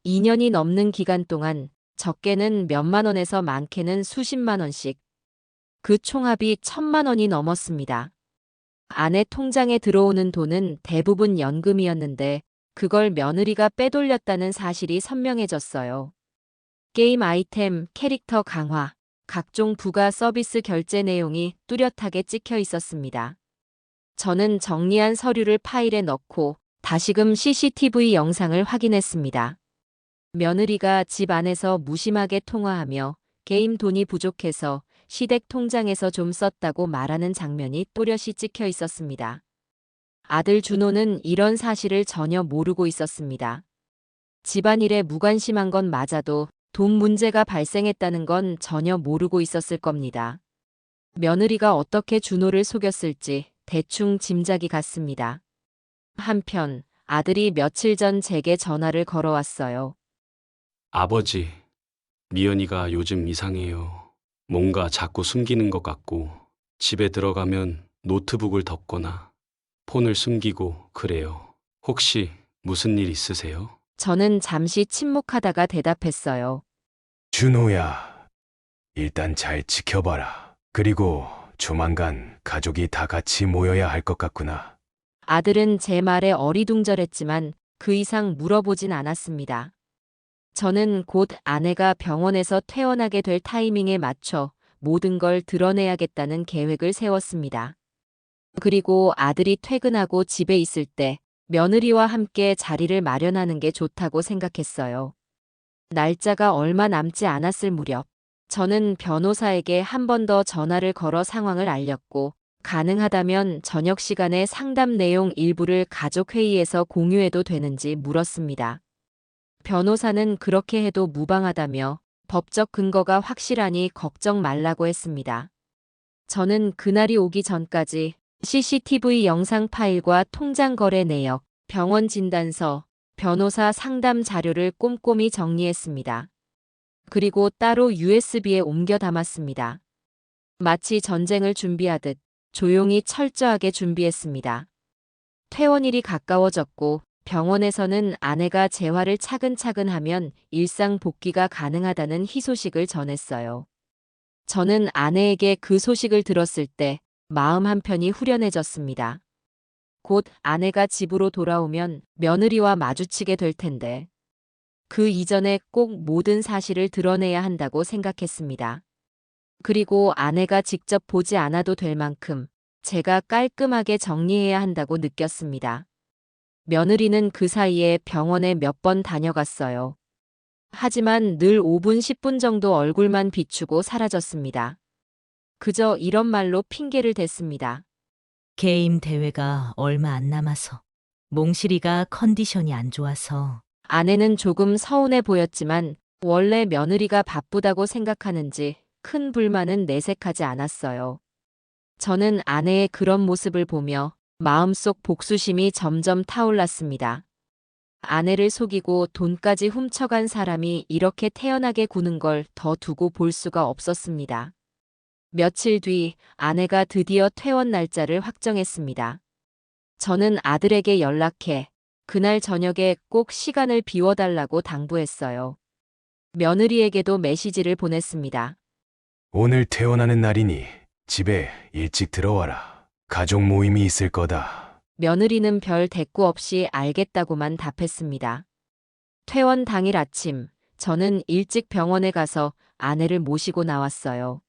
2년이 넘는 기간 동안 적게는 몇만 원에서 많게는 수십만 원씩. 그 총합이 1,000만 원이 넘었습니다. 아내 통장에 들어오는 돈은 대부분 연금이었는데 그걸 며느리가 빼돌렸다는 사실이 선명해졌어요. 게임 아이템, 캐릭터 강화, 각종 부가 서비스 결제 내용이 뚜렷하게 찍혀 있었습니다. 저는 정리한 서류를 파일에 넣고 다시금 CCTV 영상을 확인했습니다. 며느리가 집 안에서 무심하게 통화하며 게임 돈이 부족해서 시댁 통장에서 좀 썼다고 말하는 장면이 또렷이 찍혀 있었습니다. 아들 준호는 이런 사실을 전혀 모르고 있었습니다. 집안일에 무관심한 건 맞아도 돈 문제가 발생했다는 건 전혀 모르고 있었을 겁니다. 며느리가 어떻게 준호를 속였을지 대충 짐작이 갔습니다. 한편 아들이 며칠 전 제게 전화를 걸어왔어요. 아버지, 미연이가 요즘 이상해요. 뭔가 자꾸 숨기는 것 같고, 집에 들어가면 노트북을 덮거나 폰을 숨기고 그래요. 혹시 무슨 일 있으세요? 저는 잠시 침묵하다가 대답했어요. 준호야, 일단 잘 지켜봐라. 그리고 조만간 가족이 다 같이 모여야 할 것 같구나. 아들은 제 말에 어리둥절했지만 그 이상 물어보진 않았습니다. 저는 곧 아내가 병원에서 퇴원하게 될 타이밍에 맞춰 모든 걸 드러내야겠다는 계획을 세웠습니다. 그리고 아들이 퇴근하고 집에 있을 때 며느리와 함께 자리를 마련하는 게 좋다고 생각했어요. 날짜가 얼마 남지 않았을 무렵, 저는 변호사에게 한 번 더 전화를 걸어 상황을 알렸고, 가능하다면 저녁 시간에 상담 내용 일부를 가족회의에서 공유해도 되는지 물었습니다. 변호사는 그렇게 해도 무방하다며 법적 근거가 확실하니 걱정 말라고 했습니다. 저는 그날이 오기 전까지 CCTV 영상 파일과 통장 거래 내역, 병원 진단서, 변호사 상담 자료를 꼼꼼히 정리했습니다. 그리고 따로 USB에 옮겨 담았습니다. 마치 전쟁을 준비하듯 조용히 철저하게 준비했습니다. 퇴원일이 가까워졌고 병원에서는 아내가 재활을 차근차근 하면 일상 복귀가 가능하다는 희소식을 전했어요. 저는 아내에게 그 소식을 들었을 때 마음 한편이 후련해졌습니다. 곧 아내가 집으로 돌아오면 며느리와 마주치게 될 텐데 그 이전에 꼭 모든 사실을 드러내야 한다고 생각했습니다. 그리고 아내가 직접 보지 않아도 될 만큼 제가 깔끔하게 정리해야 한다고 느꼈습니다. 며느리는 그 사이에 병원에 몇 번 다녀갔어요. 하지만 늘 5분, 10분 정도 얼굴만 비추고 사라졌습니다. 그저 이런 말로 핑계를 댔습니다. 게임 대회가 얼마 안 남아서. 몽실이가 컨디션이 안 좋아서. 아내는 조금 서운해 보였지만 원래 며느리가 바쁘다고 생각하는지 큰 불만은 내색하지 않았어요. 저는 아내의 그런 모습을 보며 마음속 복수심이 점점 타올랐습니다. 아내를 속이고 돈까지 훔쳐간 사람이 이렇게 태연하게 구는 걸 더 두고 볼 수가 없었습니다. 며칠 뒤 아내가 드디어 퇴원 날짜를 확정했습니다. 저는 아들에게 연락해 그날 저녁에 꼭 시간을 비워달라고 당부했어요. 며느리에게도 메시지를 보냈습니다. 오늘 퇴원하는 날이니 집에 일찍 들어와라. 가족 모임이 있을 거다. 며느리는 별 대꾸 없이 알겠다고만 답했습니다. 퇴원 당일 아침, 저는 일찍 병원에 가서 아내를 모시고 나왔어요.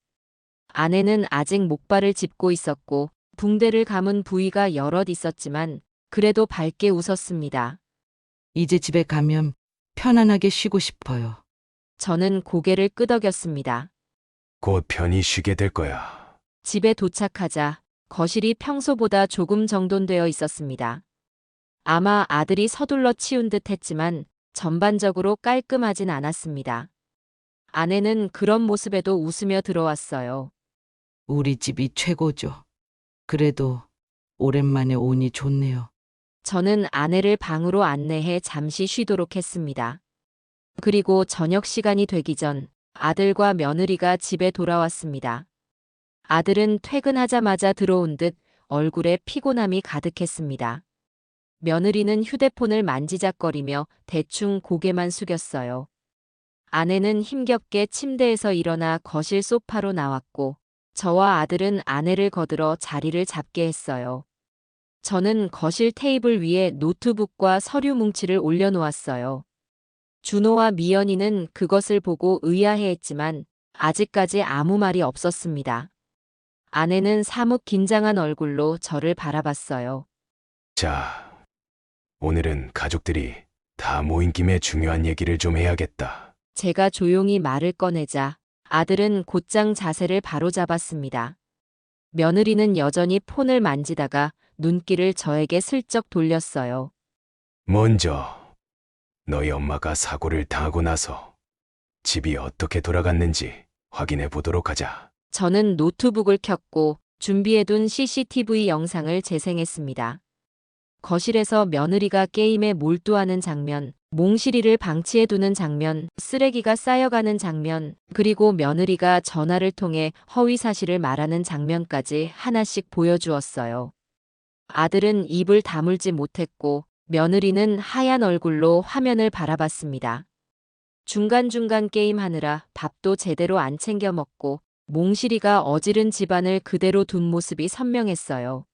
아내는 아직 목발을 짚고 있었고 붕대를 감은 부위가 여럿 있었지만 그래도 밝게 웃었습니다. 이제 집에 가면 편안하게 쉬고 싶어요. 저는 고개를 끄덕였습니다. 곧 편히 쉬게 될 거야. 집에 도착하자 거실이 평소보다 조금 정돈되어 있었습니다. 아마 아들이 서둘러 치운 듯 했지만 전반적으로 깔끔하진 않았습니다. 아내는 그런 모습에도 웃으며 들어왔어요. 우리 집이 최고죠. 그래도 오랜만에 오니 좋네요. 저는 아내를 방으로 안내해 잠시 쉬도록 했습니다. 그리고 저녁 시간이 되기 전 아들과 며느리가 집에 돌아왔습니다. 아들은 퇴근하자마자 들어온 듯 얼굴에 피곤함이 가득했습니다. 며느리는 휴대폰을 만지작거리며 대충 고개만 숙였어요. 아내는 힘겹게 침대에서 일어나 거실 소파로 나왔고 저와 아들은 아내를 거들어 자리를 잡게 했어요. 저는 거실 테이블 위에 노트북과 서류 뭉치를 올려놓았어요. 준호와 미연이는 그것을 보고 의아해했지만 아직까지 아무 말이 없었습니다. 아내는 사뭇 긴장한 얼굴로 저를 바라봤어요. 자, 오늘은 가족들이 다 모인 김에 중요한 얘기를 좀 해야겠다. 제가 조용히 말을 꺼내자 아들은 곧장 자세를 바로잡았습니다. 며느리는 여전히 폰을 만지다가 눈길을 저에게 슬쩍 돌렸어요. 먼저 너희 엄마가 사고를 당하고 나서 집이 어떻게 돌아갔는지 확인해 보도록 하자. 저는 노트북을 켰고 준비해둔 CCTV 영상을 재생했습니다. 거실에서 며느리가 게임에 몰두하는 장면, 몽실이를 방치해두는 장면, 쓰레기가 쌓여가는 장면, 그리고 며느리가 전화를 통해 허위 사실을 말하는 장면까지 하나씩 보여주었어요. 아들은 입을 다물지 못했고 며느리는 하얀 얼굴로 화면을 바라봤습니다. 중간중간 게임하느라 밥도 제대로 안 챙겨 먹고 몽실이가 어지른 집안을 그대로 둔 모습이 선명했어요.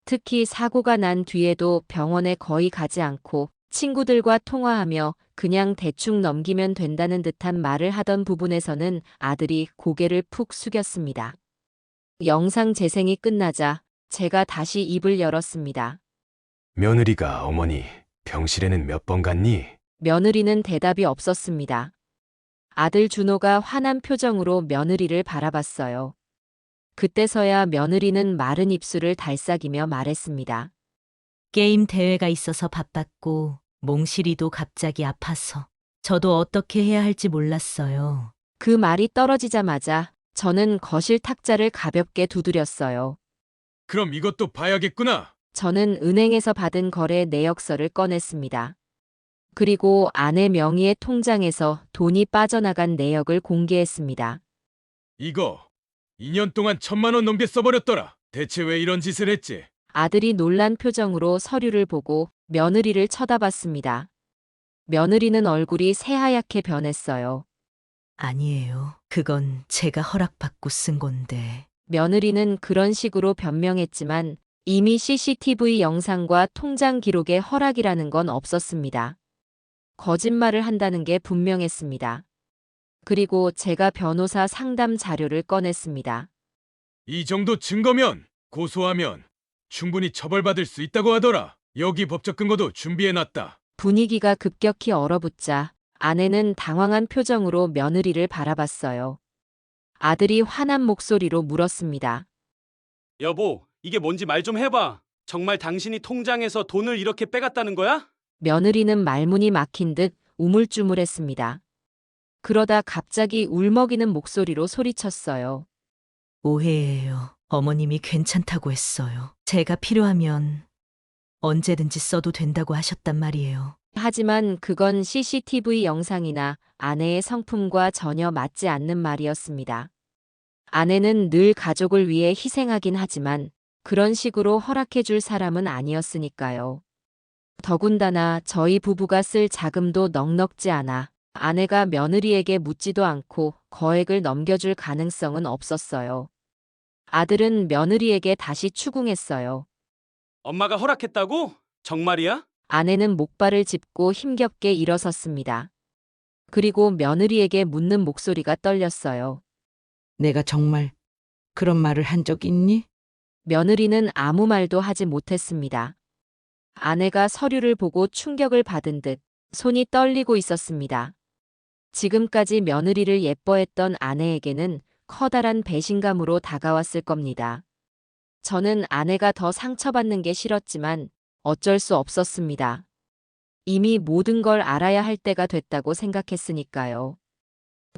특히 사고가 난 뒤에도 병원에 거의 가지 않고 친구들과 통화하며 그냥 대충 넘기면 된다는 듯한 말을 하던 부분에서는 아들이 고개를 푹 숙였습니다. 영상 재생이 끝나자 제가 다시 입을 열었습니다. 며느리가 어머니 병실에는 몇 번 갔니? 며느리는 대답이 없었습니다. 아들 준호가 화난 표정으로 며느리를 바라봤어요. 그때서야 며느리는 마른 입술을 달싹이며 말했습니다. 게임 대회가 있어서 바빴고 몽실이도 갑자기 아파서 저도 어떻게 해야 할지 몰랐어요. 그 말이 떨어지자마자 저는 거실 탁자를 가볍게 두드렸어요. 그럼 이것도 봐야겠구나. 저는 은행에서 받은 거래 내역서를 꺼냈습니다. 그리고 아내 명의의 통장에서 돈이 빠져나간 내역을 공개했습니다. 이거 2년 동안 1,000만 원 넘게 써버렸더라. 대체 왜 이런 짓을 했지? 아들이 놀란 표정으로 서류를 보고 며느리를 쳐다봤습니다. 며느리는 얼굴이 새하얗게 변했어요. 아니에요. 그건 제가 허락받고 쓴 건데. 며느리는 그런 식으로 변명했지만 이미 CCTV 영상과 통장 기록에 허락이라는 건 없었습니다. 거짓말을 한다는 게 분명했습니다. 그리고 제가 변호사 상담 자료를 꺼냈습니다. 이 정도 증거면 고소하면 충분히 처벌받을 수 있다고 하더라. 여기 법적 근거도 준비해놨다. 분위기가 급격히 얼어붙자 아내는 당황한 표정으로 며느리를 바라봤어요. 아들이 화난 목소리로 물었습니다. 여보, 이게 뭔지 말 좀 해봐. 정말 당신이 통장에서 돈을 이렇게 빼갔다는 거야? 며느리는 말문이 막힌 듯 우물쭈물했습니다. 그러다 갑자기 울먹이는 목소리로 소리쳤어요. 오해예요. 어머님이 괜찮다고 했어요. 제가 필요하면 언제든지 써도 된다고 하셨단 말이에요. 하지만 그건 CCTV 영상이나 아내의 성품과 전혀 맞지 않는 말이었습니다. 아내는 늘 가족을 위해 희생하긴 하지만 그런 식으로 허락해줄 사람은 아니었으니까요. 더군다나 저희 부부가 쓸 자금도 넉넉지 않아 아내가 며느리에게 묻지도 않고 거액을 넘겨줄 가능성은 없었어요. 아들은 며느리에게 다시 추궁했어요. 엄마가 허락했다고? 정말이야? 아내는 목발을 짚고 힘겹게 일어섰습니다. 그리고 며느리에게 묻는 목소리가 떨렸어요. 내가 정말 그런 말을 한 적 있니? 며느리는 아무 말도 하지 못했습니다. 아내가 서류를 보고 충격을 받은 듯 손이 떨리고 있었습니다. 지금까지 며느리를 예뻐했던 아내에게는 커다란 배신감으로 다가왔을 겁니다. 저는 아내가 더 상처받는 게 싫었지만 어쩔 수 없었습니다. 이미 모든 걸 알아야 할 때가 됐다고 생각했으니까요.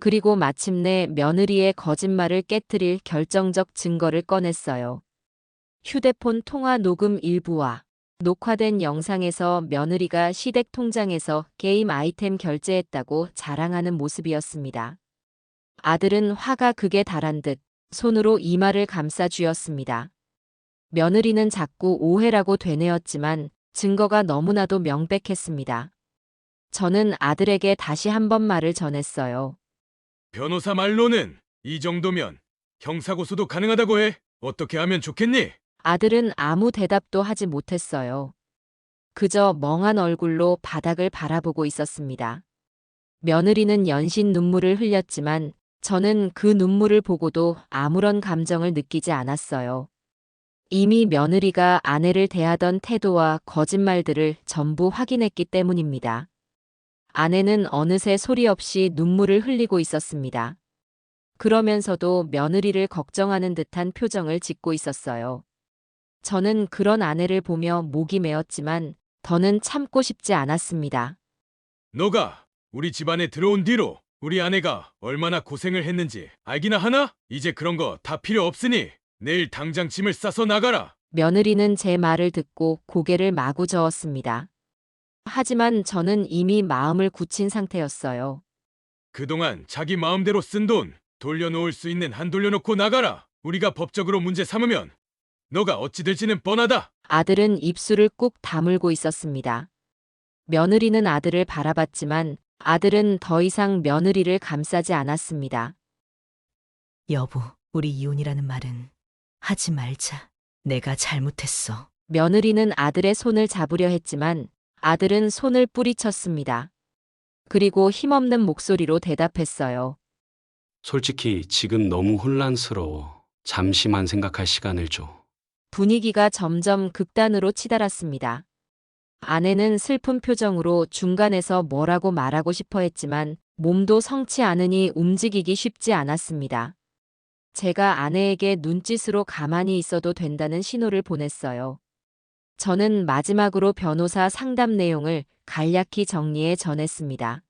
그리고 마침내 며느리의 거짓말을 깨트릴 결정적 증거를 꺼냈어요. 휴대폰 통화 녹음 일부와 녹화된 영상에서 며느리가 시댁 통장에서 게임 아이템 결제했다고 자랑하는 모습이었습니다. 아들은 화가 극에 달한 듯 손으로 이마를 감싸 쥐었습니다. 며느리는 자꾸 오해라고 되뇌었지만 증거가 너무나도 명백했습니다. 저는 아들에게 다시 한 번 말을 전했어요. 변호사 말로는 이 정도면 형사고소도 가능하다고 해. 어떻게 하면 좋겠니? 아들은 아무 대답도 하지 못했어요. 그저 멍한 얼굴로 바닥을 바라보고 있었습니다. 며느리는 연신 눈물을 흘렸지만 저는 그 눈물을 보고도 아무런 감정을 느끼지 않았어요. 이미 며느리가 아내를 대하던 태도와 거짓말들을 전부 확인했기 때문입니다. 아내는 어느새 소리 없이 눈물을 흘리고 있었습니다. 그러면서도 며느리를 걱정하는 듯한 표정을 짓고 있었어요. 저는 그런 아내를 보며 목이 메었지만 더는 참고 싶지 않았습니다. 너가 우리 집안에 들어온 뒤로 우리 아내가 얼마나 고생을 했는지 알기나 하나? 이제 그런 거 다 필요 없으니 내일 당장 짐을 싸서 나가라. 며느리는 제 말을 듣고 고개를 마구 저었습니다. 하지만 저는 이미 마음을 굳힌 상태였어요. 그동안 자기 마음대로 쓴 돈 돌려놓을 수 있는 한 돌려놓고 나가라. 우리가 법적으로 문제 삼으면 너가 어찌 될지는 뻔하다. 아들은 입술을 꾹 다물고 있었습니다. 며느리는 아들을 바라봤지만 아들은 더 이상 며느리를 감싸지 않았습니다. 여보, 우리 이혼이라는 말은 하지 말자. 내가 잘못했어. 며느리는 아들의 손을 잡으려 했지만 아들은 손을 뿌리쳤습니다. 그리고 힘없는 목소리로 대답했어요. 솔직히 지금 너무 혼란스러워. 잠시만 생각할 시간을 줘. 분위기가 점점 극단으로 치달았습니다. 아내는 슬픈 표정으로 중간에서 뭐라고 말하고 싶어 했지만 몸도 성치 않으니 움직이기 쉽지 않았습니다. 제가 아내에게 눈짓으로 가만히 있어도 된다는 신호를 보냈어요. 저는 마지막으로 변호사 상담 내용을 간략히 정리해 전했습니다.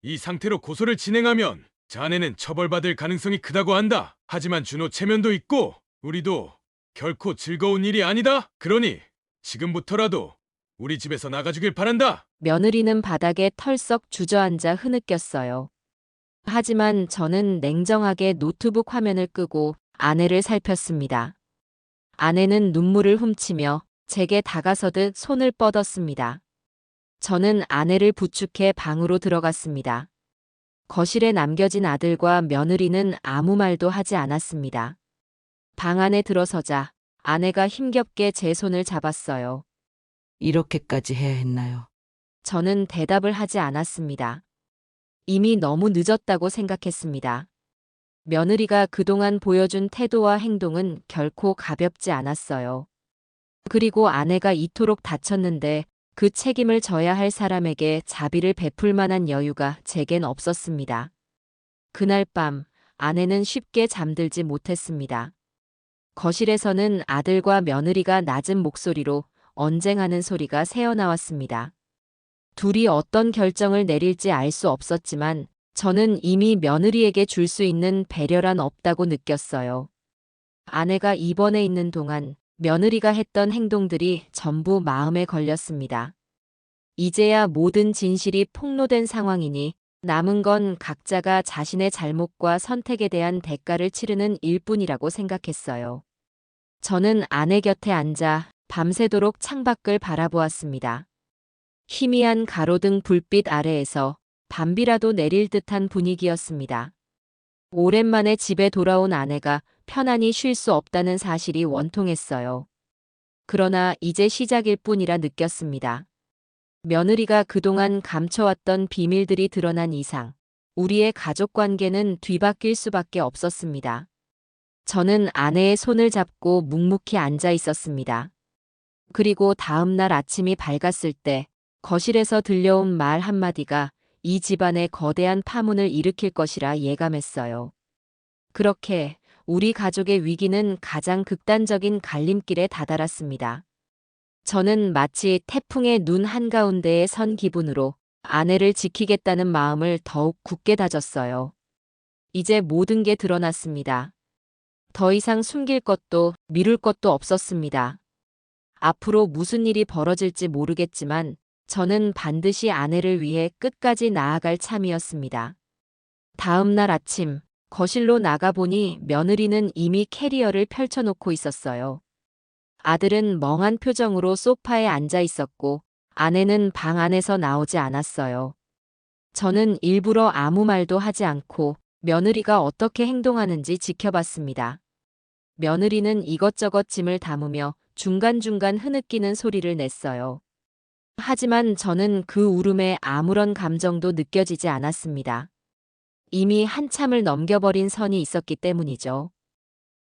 이 상태로 고소를 진행하면 자네는 처벌받을 가능성이 크다고 한다. 하지만 준호 체면도 있고 우리도 결코 즐거운 일이 아니다. 그러니 지금부터라도 우리 집에서 나가주길 바란다. 며느리는 바닥에 털썩 주저앉아 흐느꼈어요. 하지만 저는 냉정하게 노트북 화면을 끄고 아내를 살폈습니다. 아내는 눈물을 훔치며 제게 다가서듯 손을 뻗었습니다. 저는 아내를 부축해 방으로 들어갔습니다. 거실에 남겨진 아들과 며느리는 아무 말도 하지 않았습니다. 방 안에 들어서자 아내가 힘겹게 제 손을 잡았어요. 이렇게까지 해야 했나요? 저는 대답을 하지 않았습니다. 이미 너무 늦었다고 생각했습니다. 며느리가 그동안 보여준 태도와 행동은 결코 가볍지 않았어요. 그리고 아내가 이토록 다쳤는데 그 책임을 져야 할 사람에게 자비를 베풀 만한 여유가 제겐 없었습니다. 그날 밤 아내는 쉽게 잠들지 못했습니다. 거실에서는 아들과 며느리가 낮은 목소리로 언쟁하는 소리가 새어나왔습니다. 둘이 어떤 결정을 내릴지 알 수 없었지만 저는 이미 며느리에게 줄 수 있는 배려란 없다고 느꼈어요. 아내가 입원해 있는 동안 며느리가 했던 행동들이 전부 마음에 걸렸습니다. 이제야 모든 진실이 폭로된 상황이니 남은 건 각자가 자신의 잘못과 선택에 대한 대가를 치르는 일뿐이라고 생각했어요. 저는 아내 곁에 앉아 밤새도록 창밖을 바라보았습니다. 희미한 가로등 불빛 아래에서 밤비라도 내릴 듯한 분위기였습니다. 오랜만에 집에 돌아온 아내가 편안히 쉴 수 없다는 사실이 원통했어요. 그러나 이제 시작일 뿐이라 느꼈습니다. 며느리가 그동안 감춰왔던 비밀들이 드러난 이상 우리의 가족 관계는 뒤바뀔 수밖에 없었습니다. 저는 아내의 손을 잡고 묵묵히 앉아 있었습니다. 그리고 다음 날 아침이 밝았을 때 거실에서 들려온 말 한마디가 이 집안에 거대한 파문을 일으킬 것이라 예감했어요. 그렇게 우리 가족의 위기는 가장 극단적인 갈림길에 다다랐습니다. 저는 마치 태풍의 눈 한가운데에 선 기분으로 아내를 지키겠다는 마음을 더욱 굳게 다졌어요. 이제 모든 게 드러났습니다. 더 이상 숨길 것도 미룰 것도 없었습니다. 앞으로 무슨 일이 벌어질지 모르겠지만 저는 반드시 아내를 위해 끝까지 나아갈 참이었습니다. 다음 날 아침 거실로 나가보니 며느리는 이미 캐리어를 펼쳐놓고 있었어요. 아들은 멍한 표정으로 소파에 앉아 있었고 아내는 방 안에서 나오지 않았어요. 저는 일부러 아무 말도 하지 않고 며느리가 어떻게 행동하는지 지켜봤습니다. 며느리는 이것저것 짐을 담으며 중간중간 흐느끼는 소리를 냈어요. 하지만 저는 그 울음에 아무런 감정도 느껴지지 않았습니다. 이미 한참을 넘겨버린 선이 있었기 때문이죠.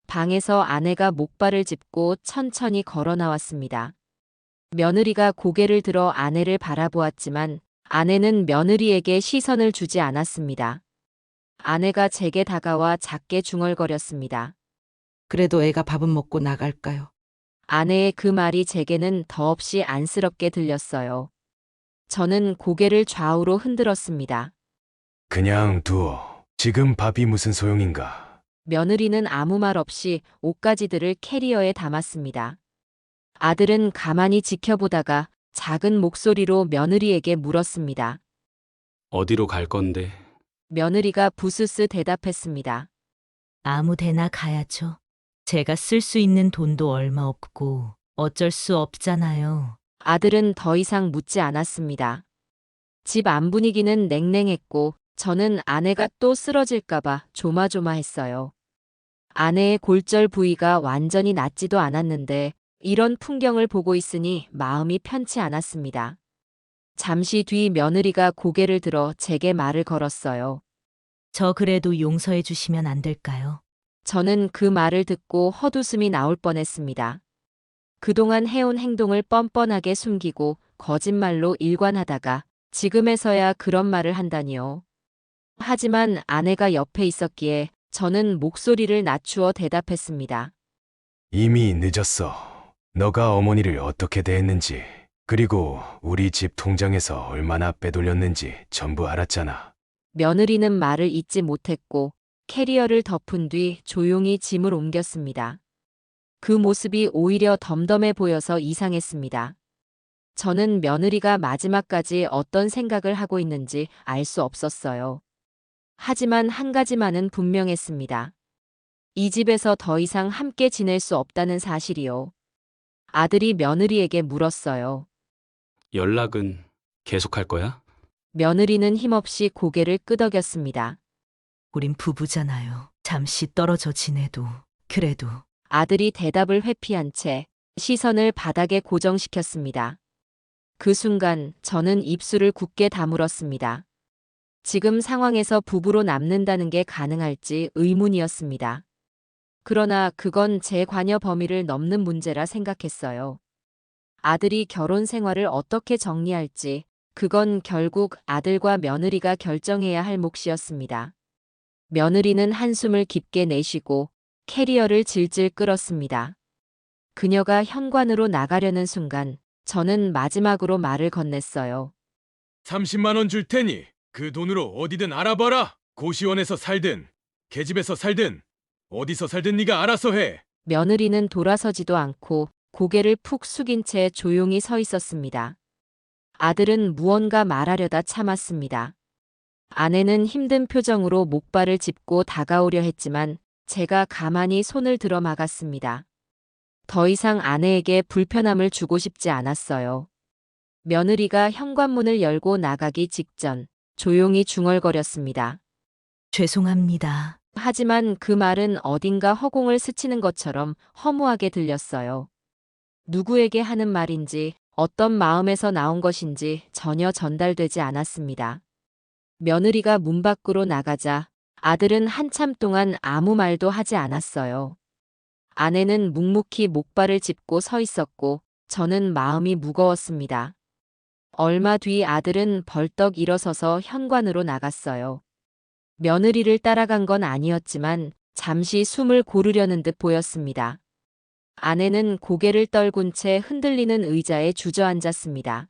방에서 아내가 목발을 짚고 천천히 걸어 나왔습니다. 며느리가 고개를 들어 아내를 바라보았지만 아내는 며느리에게 시선을 주지 않았습니다. 아내가 제게 다가와 작게 중얼거렸습니다. 그래도 애가 밥은 먹고 나갈까요? 아내의 그 말이 제게는 더없이 안쓰럽게 들렸어요. 저는 고개를 좌우로 흔들었습니다. 그냥 두어. 지금 밥이 무슨 소용인가? 며느리는 아무 말 없이 옷가지들을 캐리어에 담았습니다. 아들은 가만히 지켜보다가 작은 목소리로 며느리에게 물었습니다. 어디로 갈 건데? 며느리가 부스스 대답했습니다. 아무 데나 가야죠. 제가 쓸 수 있는 돈도 얼마 없고 어쩔 수 없잖아요. 아들은 더 이상 묻지 않았습니다. 집 안 분위기는 냉랭했고 저는 아내가 또 쓰러질까봐 조마조마했어요. 아내의 골절 부위가 완전히 낫지도 않았는데 이런 풍경을 보고 있으니 마음이 편치 않았습니다. 잠시 뒤 며느리가 고개를 들어 제게 말을 걸었어요. 저 그래도 용서해 주시면 안 될까요? 저는 그 말을 듣고 헛웃음이 나올 뻔했습니다. 그동안 해온 행동을 뻔뻔하게 숨기고 거짓말로 일관하다가 지금에서야 그런 말을 한다니요. 하지만 아내가 옆에 있었기에 저는 목소리를 낮추어 대답했습니다. 이미 늦었어. 너가 어머니를 어떻게 대했는지, 그리고 우리 집 통장에서 얼마나 빼돌렸는지 전부 알았잖아. 며느리는 말을 잇지 못했고 캐리어를 덮은 뒤 조용히 짐을 옮겼습니다. 그 모습이 오히려 덤덤해 보여서 이상했습니다. 저는 며느리가 마지막까지 어떤 생각을 하고 있는지 알 수 없었어요. 하지만 한 가지만은 분명했습니다. 이 집에서 더 이상 함께 지낼 수 없다는 사실이요. 아들이 며느리에게 물었어요. 연락은 계속할 거야? 며느리는 힘없이 고개를 끄덕였습니다. 우린 부부잖아요. 잠시 떨어져 지내도 그래도 아들이 대답을 회피한 채 시선을 바닥에 고정시켰습니다. 그 순간 저는 입술을 굳게 다물었습니다. 지금 상황에서 부부로 남는다는 게 가능할지 의문이었습니다. 그러나 그건 제 관여 범위를 넘는 문제라 생각했어요. 아들이 결혼 생활을 어떻게 정리할지, 그건 결국 아들과 며느리가 결정해야 할 몫이었습니다. 며느리는 한숨을 깊게 내쉬고 캐리어를 질질 끌었습니다. 그녀가 현관으로 나가려는 순간 저는 마지막으로 말을 건넸어요. 30만 원 줄 테니 그 돈으로 어디든 알아봐라. 고시원에서 살든 계집에서 살든 어디서 살든 네가 알아서 해. 며느리는 돌아서지도 않고 고개를 푹 숙인 채 조용히 서 있었습니다. 아들은 무언가 말하려다 참았습니다. 아내는 힘든 표정으로 목발을 짚고 다가오려 했지만 제가 가만히 손을 들어 막았습니다. 더 이상 아내에게 불편함을 주고 싶지 않았어요. 며느리가 현관문을 열고 나가기 직전 조용히 중얼거렸습니다. 죄송합니다. 하지만 그 말은 어딘가 허공을 스치는 것처럼 허무하게 들렸어요. 누구에게 하는 말인지 어떤 마음에서 나온 것인지 전혀 전달되지 않았습니다. 며느리가 문 밖으로 나가자 아들은 한참 동안 아무 말도 하지 않았어요. 아내는 묵묵히 목발을 짚고 서 있었고 저는 마음이 무거웠습니다. 얼마 뒤 아들은 벌떡 일어서서 현관으로 나갔어요. 며느리를 따라간 건 아니었지만 잠시 숨을 고르려는 듯 보였습니다. 아내는 고개를 떨군 채 흔들리는 의자에 주저앉았습니다.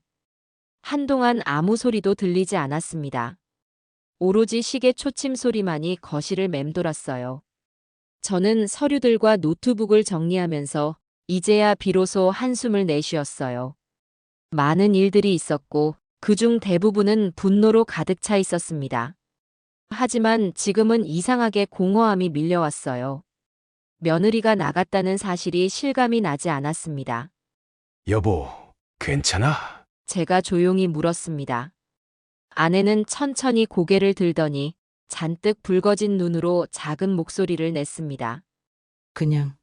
한동안 아무 소리도 들리지 않았습니다. 오로지 시계 초침 소리만이 거실을 맴돌았어요. 저는 서류들과 노트북을 정리하면서 이제야 비로소 한숨을 내쉬었어요. 많은 일들이 있었고 그중 대부분은 분노로 가득 차 있었습니다. 하지만 지금은 이상하게 공허함이 밀려왔어요. 며느리가 나갔다는 사실이 실감이 나지 않았습니다. 여보, 괜찮아? 제가 조용히 물었습니다. 아내는 천천히 고개를 들더니 잔뜩 붉어진 눈으로 작은 목소리를 냈습니다. 그냥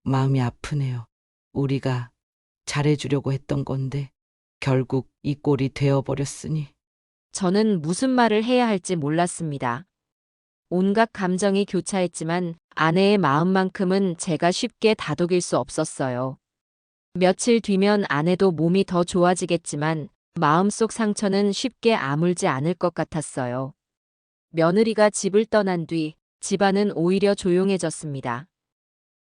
마음이 아프네요. 우리가 잘해주려고 했던 건데 결국 이 꼴이 되어버렸으니. 저는 무슨 말을 해야 할지 몰랐습니다. 온갖 감정이 교차했지만 아내의 마음만큼은 제가 쉽게 다독일 수 없었어요. 며칠 뒤면 아내도 몸이 더 좋아지겠지만 마음속 상처는 쉽게 아물지 않을 것 같았어요. 며느리가 집을 떠난 뒤 집안은 오히려 조용해졌습니다.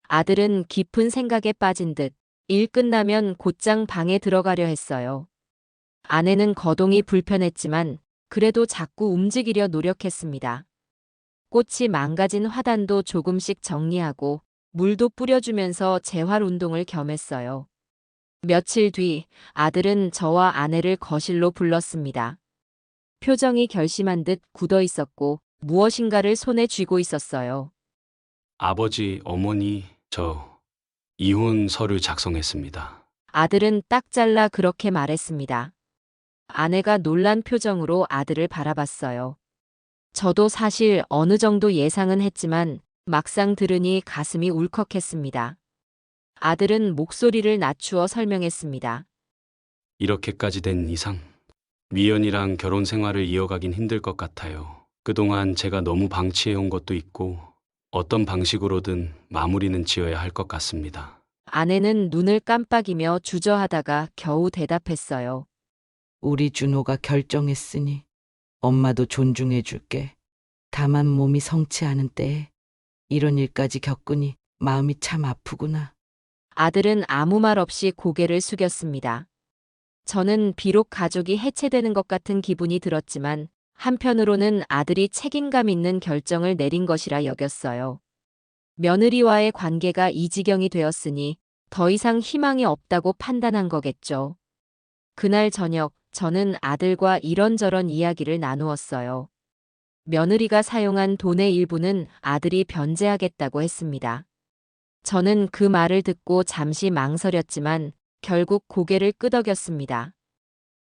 아들은 깊은 생각에 빠진 듯 일 끝나면 곧장 방에 들어가려 했어요. 아내는 거동이 불편했지만 그래도 자꾸 움직이려 노력했습니다. 꽃이 망가진 화단도 조금씩 정리하고 물도 뿌려주면서 재활 운동을 겸했어요. 며칠 뒤 아들은 저와 아내를 거실로 불렀습니다. 표정이 결심한 듯 굳어 있었고 무엇인가를 손에 쥐고 있었어요. 아버지, 어머니, 저 이혼 서류 작성했습니다. 아들은 딱 잘라 그렇게 말했습니다. 아내가 놀란 표정으로 아들을 바라봤어요. 저도 사실 어느 정도 예상은 했지만 막상 들으니 가슴이 울컥했습니다. 아들은 목소리를 낮추어 설명했습니다. 이렇게까지 된 이상 미연이랑 결혼 생활을 이어가긴 힘들 것 같아요. 그동안 제가 너무 방치해온 것도 있고 어떤 방식으로든 마무리는 지어야 할 것 같습니다. 아내는 눈을 깜빡이며 주저하다가 겨우 대답했어요. 우리 준호가 결정했으니 엄마도 존중해 줄게. 다만 몸이 성치 않은 때에 이런 일까지 겪으니 마음이 참 아프구나. 아들은 아무 말 없이 고개를 숙였습니다. 저는 비록 가족이 해체되는 것 같은 기분이 들었지만 한편으로는 아들이 책임감 있는 결정을 내린 것이라 여겼어요. 며느리와의 관계가 이 지경이 되었으니 더 이상 희망이 없다고 판단한 거겠죠. 그날 저녁 저는 아들과 이런저런 이야기를 나누었어요. 며느리가 사용한 돈의 일부는 아들이 변제하겠다고 했습니다. 저는 그 말을 듣고 잠시 망설였지만 결국 고개를 끄덕였습니다.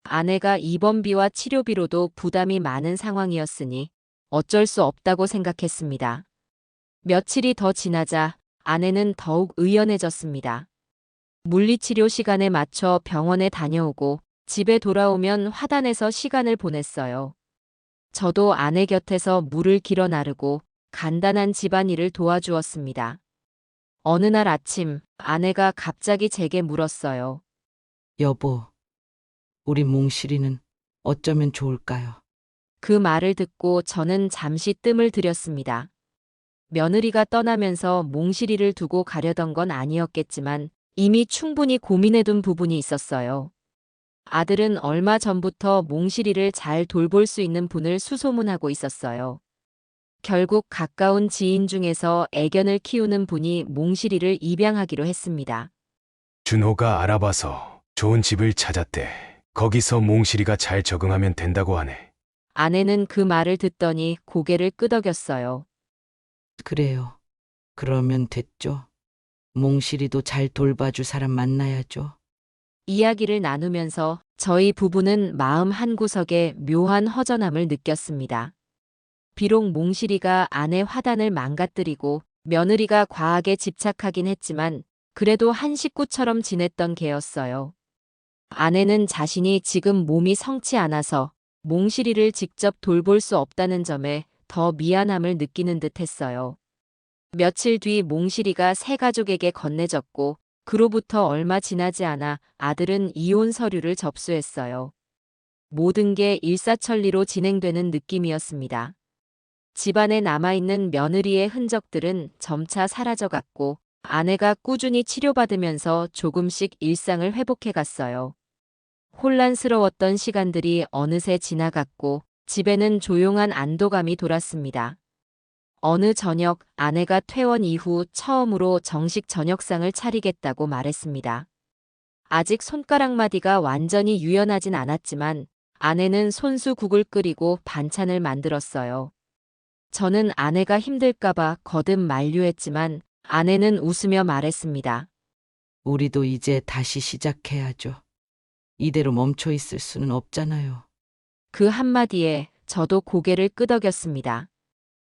아내가 입원비와 치료비로도 부담이 많은 상황이었으니 어쩔 수 없다고 생각했습니다. 며칠이 더 지나자 아내는 더욱 의연해졌습니다. 물리치료 시간에 맞춰 병원에 다녀오고 집에 돌아오면 화단에서 시간을 보냈어요. 저도 아내 곁에서 물을 길어 나르고 간단한 집안일을 도와주었습니다. 어느 날 아침 아내가 갑자기 제게 물었어요. 여보, 우리 몽실이는 어쩌면 좋을까요? 그 말을 듣고 저는 잠시 뜸을 들였습니다. 며느리가 떠나면서 몽실이를 두고 가려던 건 아니었겠지만 이미 충분히 고민해둔 부분이 있었어요. 아들은 얼마 전부터 몽실이를 잘 돌볼 수 있는 분을 수소문하고 있었어요. 결국 가까운 지인 중에서 애견을 키우는 분이 몽실이를 입양하기로 했습니다. 준호가 알아봐서 좋은 집을 찾았대. 거기서 몽실이가 잘 적응하면 된다고 하네. 아내는 그 말을 듣더니 고개를 끄덕였어요. 그래요. 그러면 됐죠. 몽실이도 잘 돌봐줄 사람 만나야죠. 이야기를 나누면서 저희 부부는 마음 한구석에 묘한 허전함을 느꼈습니다. 비록 몽실이가 아내 화단을 망가뜨리고 며느리가 과하게 집착하긴 했지만 그래도 한 식구처럼 지냈던 개였어요. 아내는 자신이 지금 몸이 성치 않아서 몽실이를 직접 돌볼 수 없다는 점에 더 미안함을 느끼는 듯 했어요. 며칠 뒤 몽실이가 새 가족에게 건네졌고 그로부터 얼마 지나지 않아 아들은 이혼 서류를 접수했어요. 모든 게 일사천리로 진행되는 느낌이었습니다. 집안에 남아있는 며느리의 흔적들은 점차 사라져갔고 아내가 꾸준히 치료받으면서 조금씩 일상을 회복해갔어요. 혼란스러웠던 시간들이 어느새 지나갔고 집에는 조용한 안도감이 돌았습니다. 어느 저녁 아내가 퇴원 이후 처음으로 정식 저녁상을 차리겠다고 말했습니다. 아직 손가락마디가 완전히 유연하진 않았지만 아내는 손수국을 끓이고 반찬을 만들었어요. 저는 아내가 힘들까봐 거듭 만류했지만 아내는 웃으며 말했습니다. 우리도 이제 다시 시작해야죠. 이대로 멈춰 있을 수는 없잖아요. 그 한마디에 저도 고개를 끄덕였습니다.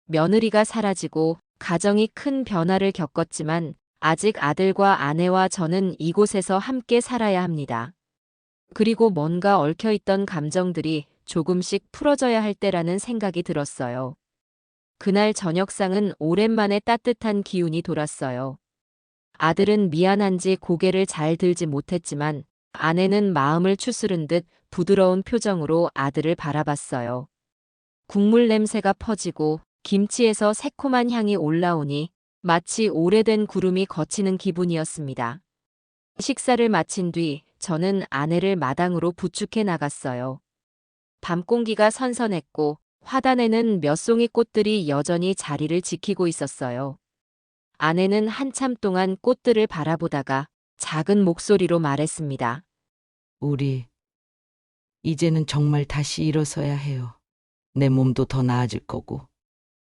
며느리가 사라지고 가정이 큰 변화를 겪었지만 아직 아들과 아내와 저는 이곳에서 함께 살아야 합니다. 그리고 뭔가 얽혀있던 감정들이 조금씩 풀어져야 할 때라는 생각이 들었어요. 그날 저녁상은 오랜만에 따뜻한 기운이 돌았어요. 아들은 미안한지 고개를 잘 들지 못했지만 아내는 마음을 추스른 듯 부드러운 표정으로 아들을 바라봤어요. 국물 냄새가 퍼지고 김치에서 새콤한 향이 올라오니 마치 오래된 구름이 걷히는 기분이었습니다. 식사를 마친 뒤 저는 아내를 마당으로 부축해 나갔어요. 밤 공기가 선선했고 화단에는 몇 송이 꽃들이 여전히 자리를 지키고 있었어요. 아내는 한참 동안 꽃들을 바라보다가 작은 목소리로 말했습니다. 우리 이제는 정말 다시 일어서야 해요. 내 몸도 더 나아질 거고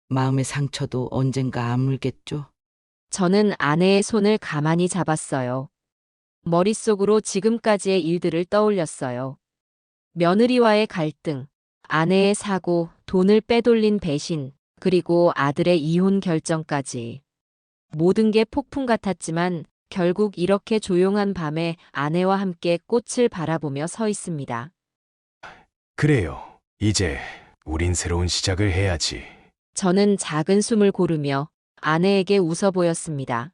마음의 상처도 언젠가 아물겠죠. 저는 아내의 손을 가만히 잡았어요. 머릿속으로 지금까지의 일들을 떠올렸어요. 며느리와의 갈등, 아내의 사고, 돈을 빼돌린 배신, 그리고 아들의 이혼 결정까지. 모든 게 폭풍 같았지만 결국 이렇게 조용한 밤에 아내와 함께 꽃을 바라보며 서 있습니다. 그래요. 이제 우린 새로운 시작을 해야지. 저는 작은 숨을 고르며 아내에게 웃어 보였습니다.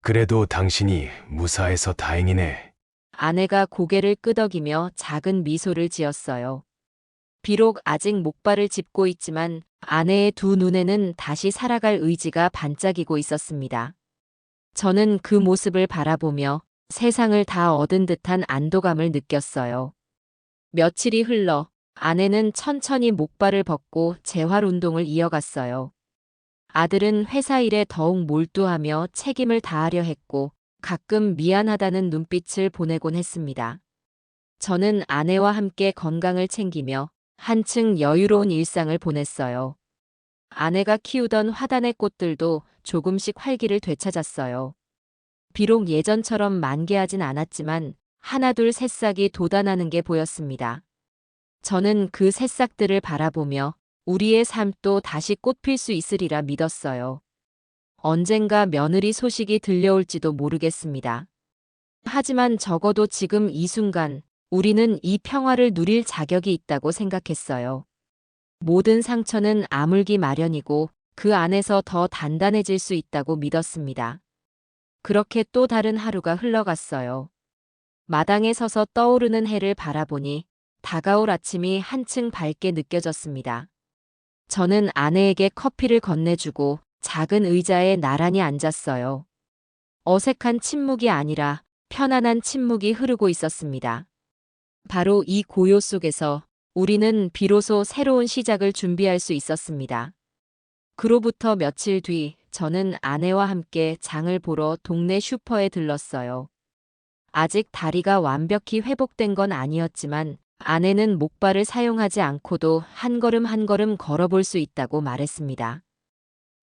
그래도 당신이 무사해서 다행이네. 아내가 고개를 끄덕이며 작은 미소를 지었어요. 비록 아직 목발을 짚고 있지만 아내의 두 눈에는 다시 살아갈 의지가 반짝이고 있었습니다. 저는 그 모습을 바라보며 세상을 다 얻은 듯한 안도감을 느꼈어요. 며칠이 흘러 아내는 천천히 목발을 벗고 재활 운동을 이어갔어요. 아들은 회사 일에 더욱 몰두하며 책임을 다하려 했고 가끔 미안하다는 눈빛을 보내곤 했습니다. 저는 아내와 함께 건강을 챙기며 한층 여유로운 일상을 보냈어요. 아내가 키우던 화단의 꽃들도 조금씩 활기를 되찾았어요. 비록 예전처럼 만개하진 않았지만 하나둘 새싹이 돋아나는 게 보였습니다. 저는 그 새싹들을 바라보며 우리의 삶도 다시 꽃필 수 있으리라 믿었어요. 언젠가 며느리 소식이 들려올지도 모르겠습니다. 하지만 적어도 지금 이 순간 우리는 이 평화를 누릴 자격이 있다고 생각했어요. 모든 상처는 아물기 마련이고 그 안에서 더 단단해질 수 있다고 믿었습니다. 그렇게 또 다른 하루가 흘러갔어요. 마당에 서서 떠오르는 해를 바라보니 다가올 아침이 한층 밝게 느껴졌습니다. 저는 아내에게 커피를 건네주고 작은 의자에 나란히 앉았어요. 어색한 침묵이 아니라 편안한 침묵이 흐르고 있었습니다. 바로 이 고요 속에서 우리는 비로소 새로운 시작을 준비할 수 있었습니다. 그로부터 며칠 뒤 저는 아내와 함께 장을 보러 동네 슈퍼에 들렀어요. 아직 다리가 완벽히 회복된 건 아니었지만 아내는 목발을 사용하지 않고도 한 걸음 한 걸음 걸어볼 수 있다고 말했습니다.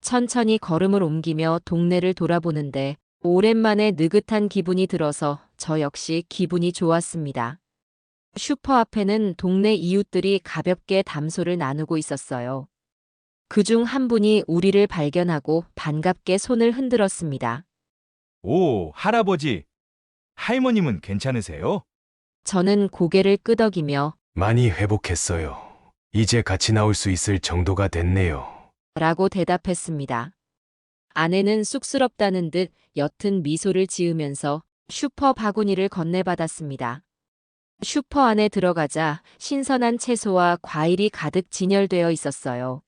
천천히 걸음을 옮기며 동네를 돌아보는데 오랜만에 느긋한 기분이 들어서 저 역시 기분이 좋았습니다. 슈퍼 앞에는 동네 이웃들이 가볍게 담소를 나누고 있었어요. 그중 한 분이 우리를 발견하고 반갑게 손을 흔들었습니다. 오, 할아버지. 할머님은 괜찮으세요? 저는 고개를 끄덕이며 많이 회복했어요. 이제 같이 나올 수 있을 정도가 됐네요. 라고 대답했습니다. 아내는 쑥스럽다는 듯 옅은 미소를 지으면서 슈퍼 바구니를 건네받았습니다. 슈퍼 안에 들어가자 신선한 채소와 과일이 가득 진열되어 있었어요.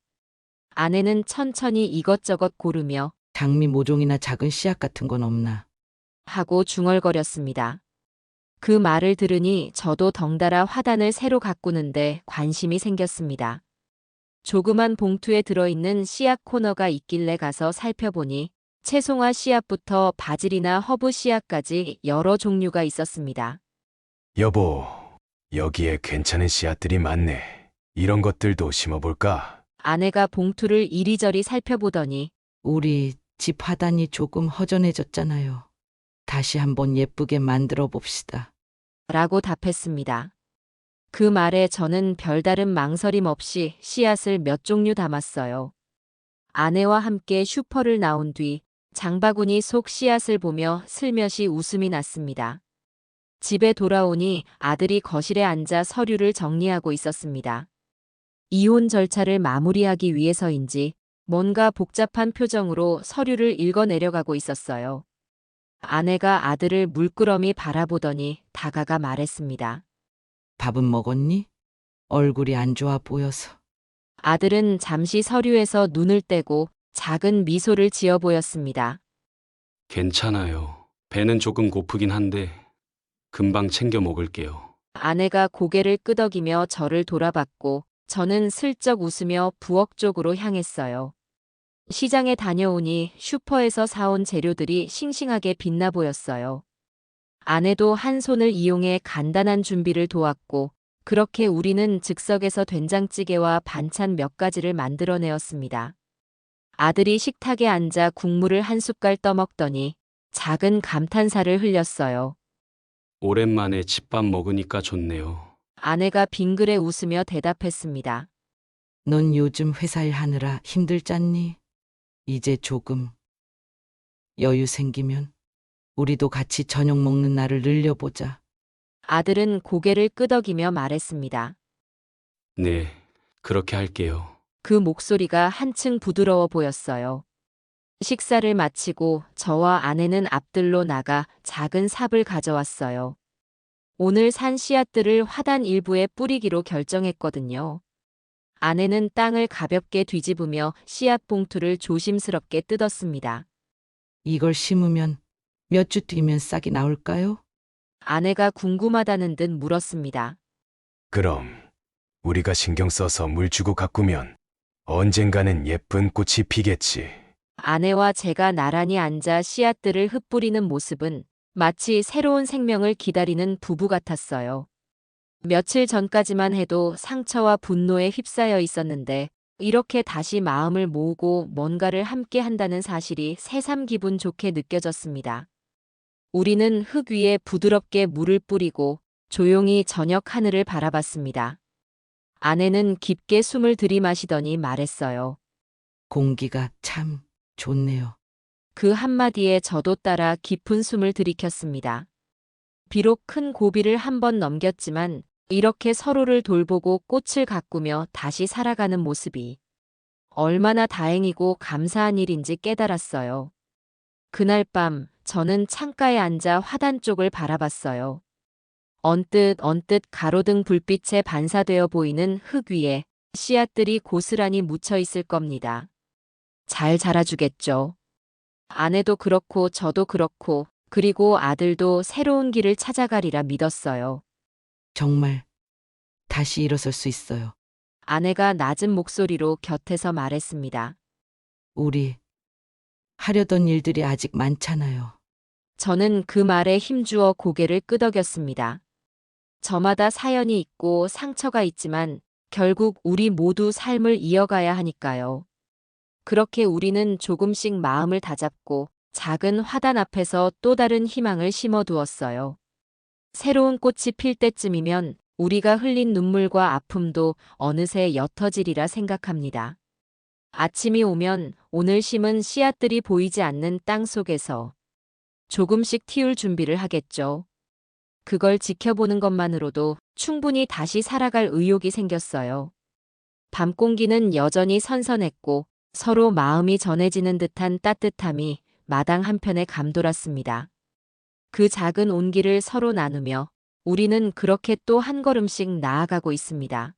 아내는 천천히 이것저것 고르며 장미 모종이나 작은 씨앗 같은 건 없나? 하고 중얼거렸습니다. 그 말을 들으니 저도 덩달아 화단을 새로 가꾸는데 관심이 생겼습니다. 조그만 봉투에 들어있는 씨앗 코너가 있길래 가서 살펴보니 채송화 씨앗부터 바질이나 허브 씨앗까지 여러 종류가 있었습니다. 여보, 여기에 괜찮은 씨앗들이 많네. 이런 것들도 심어볼까? 아내가 봉투를 이리저리 살펴보더니 우리 집 화단이 조금 허전해졌잖아요. 다시 한번 예쁘게 만들어 봅시다. 라고 답했습니다. 그 말에 저는 별다른 망설임 없이 씨앗을 몇 종류 담았어요. 아내와 함께 슈퍼를 나온 뒤 장바구니 속 씨앗을 보며 슬며시 웃음이 났습니다. 집에 돌아오니 아들이 거실에 앉아 서류를 정리하고 있었습니다. 이혼 절차를 마무리하기 위해서인지 뭔가 복잡한 표정으로 서류를 읽어내려가고 있었어요. 아내가 아들을 물끄러미 바라보더니 다가가 말했습니다. 밥은 먹었니? 얼굴이 안 좋아 보여서. 아들은 잠시 서류에서 눈을 떼고 작은 미소를 지어 보였습니다. 괜찮아요. 배는 조금 고프긴 한데 금방 챙겨 먹을게요. 아내가 고개를 끄덕이며 저를 돌아봤고 저는 슬쩍 웃으며 부엌 쪽으로 향했어요. 시장에 다녀오니 슈퍼에서 사온 재료들이 싱싱하게 빛나 보였어요. 아내도 한 손을 이용해 간단한 준비를 도왔고 그렇게 우리는 즉석에서 된장찌개와 반찬 몇 가지를 만들어내었습니다. 아들이 식탁에 앉아 국물을 한 숟갈 떠먹더니 작은 감탄사를 흘렸어요. 오랜만에 집밥 먹으니까 좋네요. 아내가 빙그레 웃으며 대답했습니다. 넌 요즘 회사 일 하느라 힘들잖니? 이제 조금 여유 생기면 우리도 같이 저녁 먹는 날을 늘려보자. 아들은 고개를 끄덕이며 말했습니다. 네, 그렇게 할게요. 그 목소리가 한층 부드러워 보였어요. 식사를 마치고 저와 아내는 앞들로 나가 작은 삽을 가져왔어요. 오늘 산 씨앗들을 화단 일부에 뿌리기로 결정했거든요. 아내는 땅을 가볍게 뒤집으며 씨앗 봉투를 조심스럽게 뜯었습니다. 이걸 심으면 몇 주 뒤면 싹이 나올까요? 아내가 궁금하다는 듯 물었습니다. 그럼 우리가 신경 써서 물 주고 가꾸면 언젠가는 예쁜 꽃이 피겠지. 아내와 제가 나란히 앉아 씨앗들을 흩뿌리는 모습은 마치 새로운 생명을 기다리는 부부 같았어요. 며칠 전까지만 해도 상처와 분노에 휩싸여 있었는데 이렇게 다시 마음을 모으고 뭔가를 함께 한다는 사실이 새삼 기분 좋게 느껴졌습니다. 우리는 흙 위에 부드럽게 물을 뿌리고 조용히 저녁 하늘을 바라봤습니다. 아내는 깊게 숨을 들이마시더니 말했어요. 공기가 참 좋네요. 그 한마디에 저도 따라 깊은 숨을 들이켰습니다. 비록 큰 고비를 한 번 넘겼지만 이렇게 서로를 돌보고 꽃을 가꾸며 다시 살아가는 모습이 얼마나 다행이고 감사한 일인지 깨달았어요. 그날 밤 저는 창가에 앉아 화단 쪽을 바라봤어요. 언뜻 가로등 불빛에 반사되어 보이는 흙 위에 씨앗들이 고스란히 묻혀 있을 겁니다. 잘 자라주겠죠. 아내도 그렇고 저도 그렇고 그리고 아들도 새로운 길을 찾아가리라 믿었어요. 정말 다시 일어설 수 있어요. 아내가 낮은 목소리로 곁에서 말했습니다. 우리 하려던 일들이 아직 많잖아요. 저는 그 말에 힘주어 고개를 끄덕였습니다. 저마다 사연이 있고 상처가 있지만 결국 우리 모두 삶을 이어가야 하니까요. 그렇게 우리는 조금씩 마음을 다잡고 작은 화단 앞에서 또 다른 희망을 심어두었어요. 새로운 꽃이 필 때쯤이면 우리가 흘린 눈물과 아픔도 어느새 옅어지리라 생각합니다. 아침이 오면 오늘 심은 씨앗들이 보이지 않는 땅 속에서 조금씩 틔울 준비를 하겠죠. 그걸 지켜보는 것만으로도 충분히 다시 살아갈 의욕이 생겼어요. 밤 공기는 여전히 선선했고 서로 마음이 전해지는 듯한 따뜻함이 마당 한편에 감돌았습니다. 그 작은 온기를 서로 나누며 우리는 그렇게 또 한 걸음씩 나아가고 있습니다.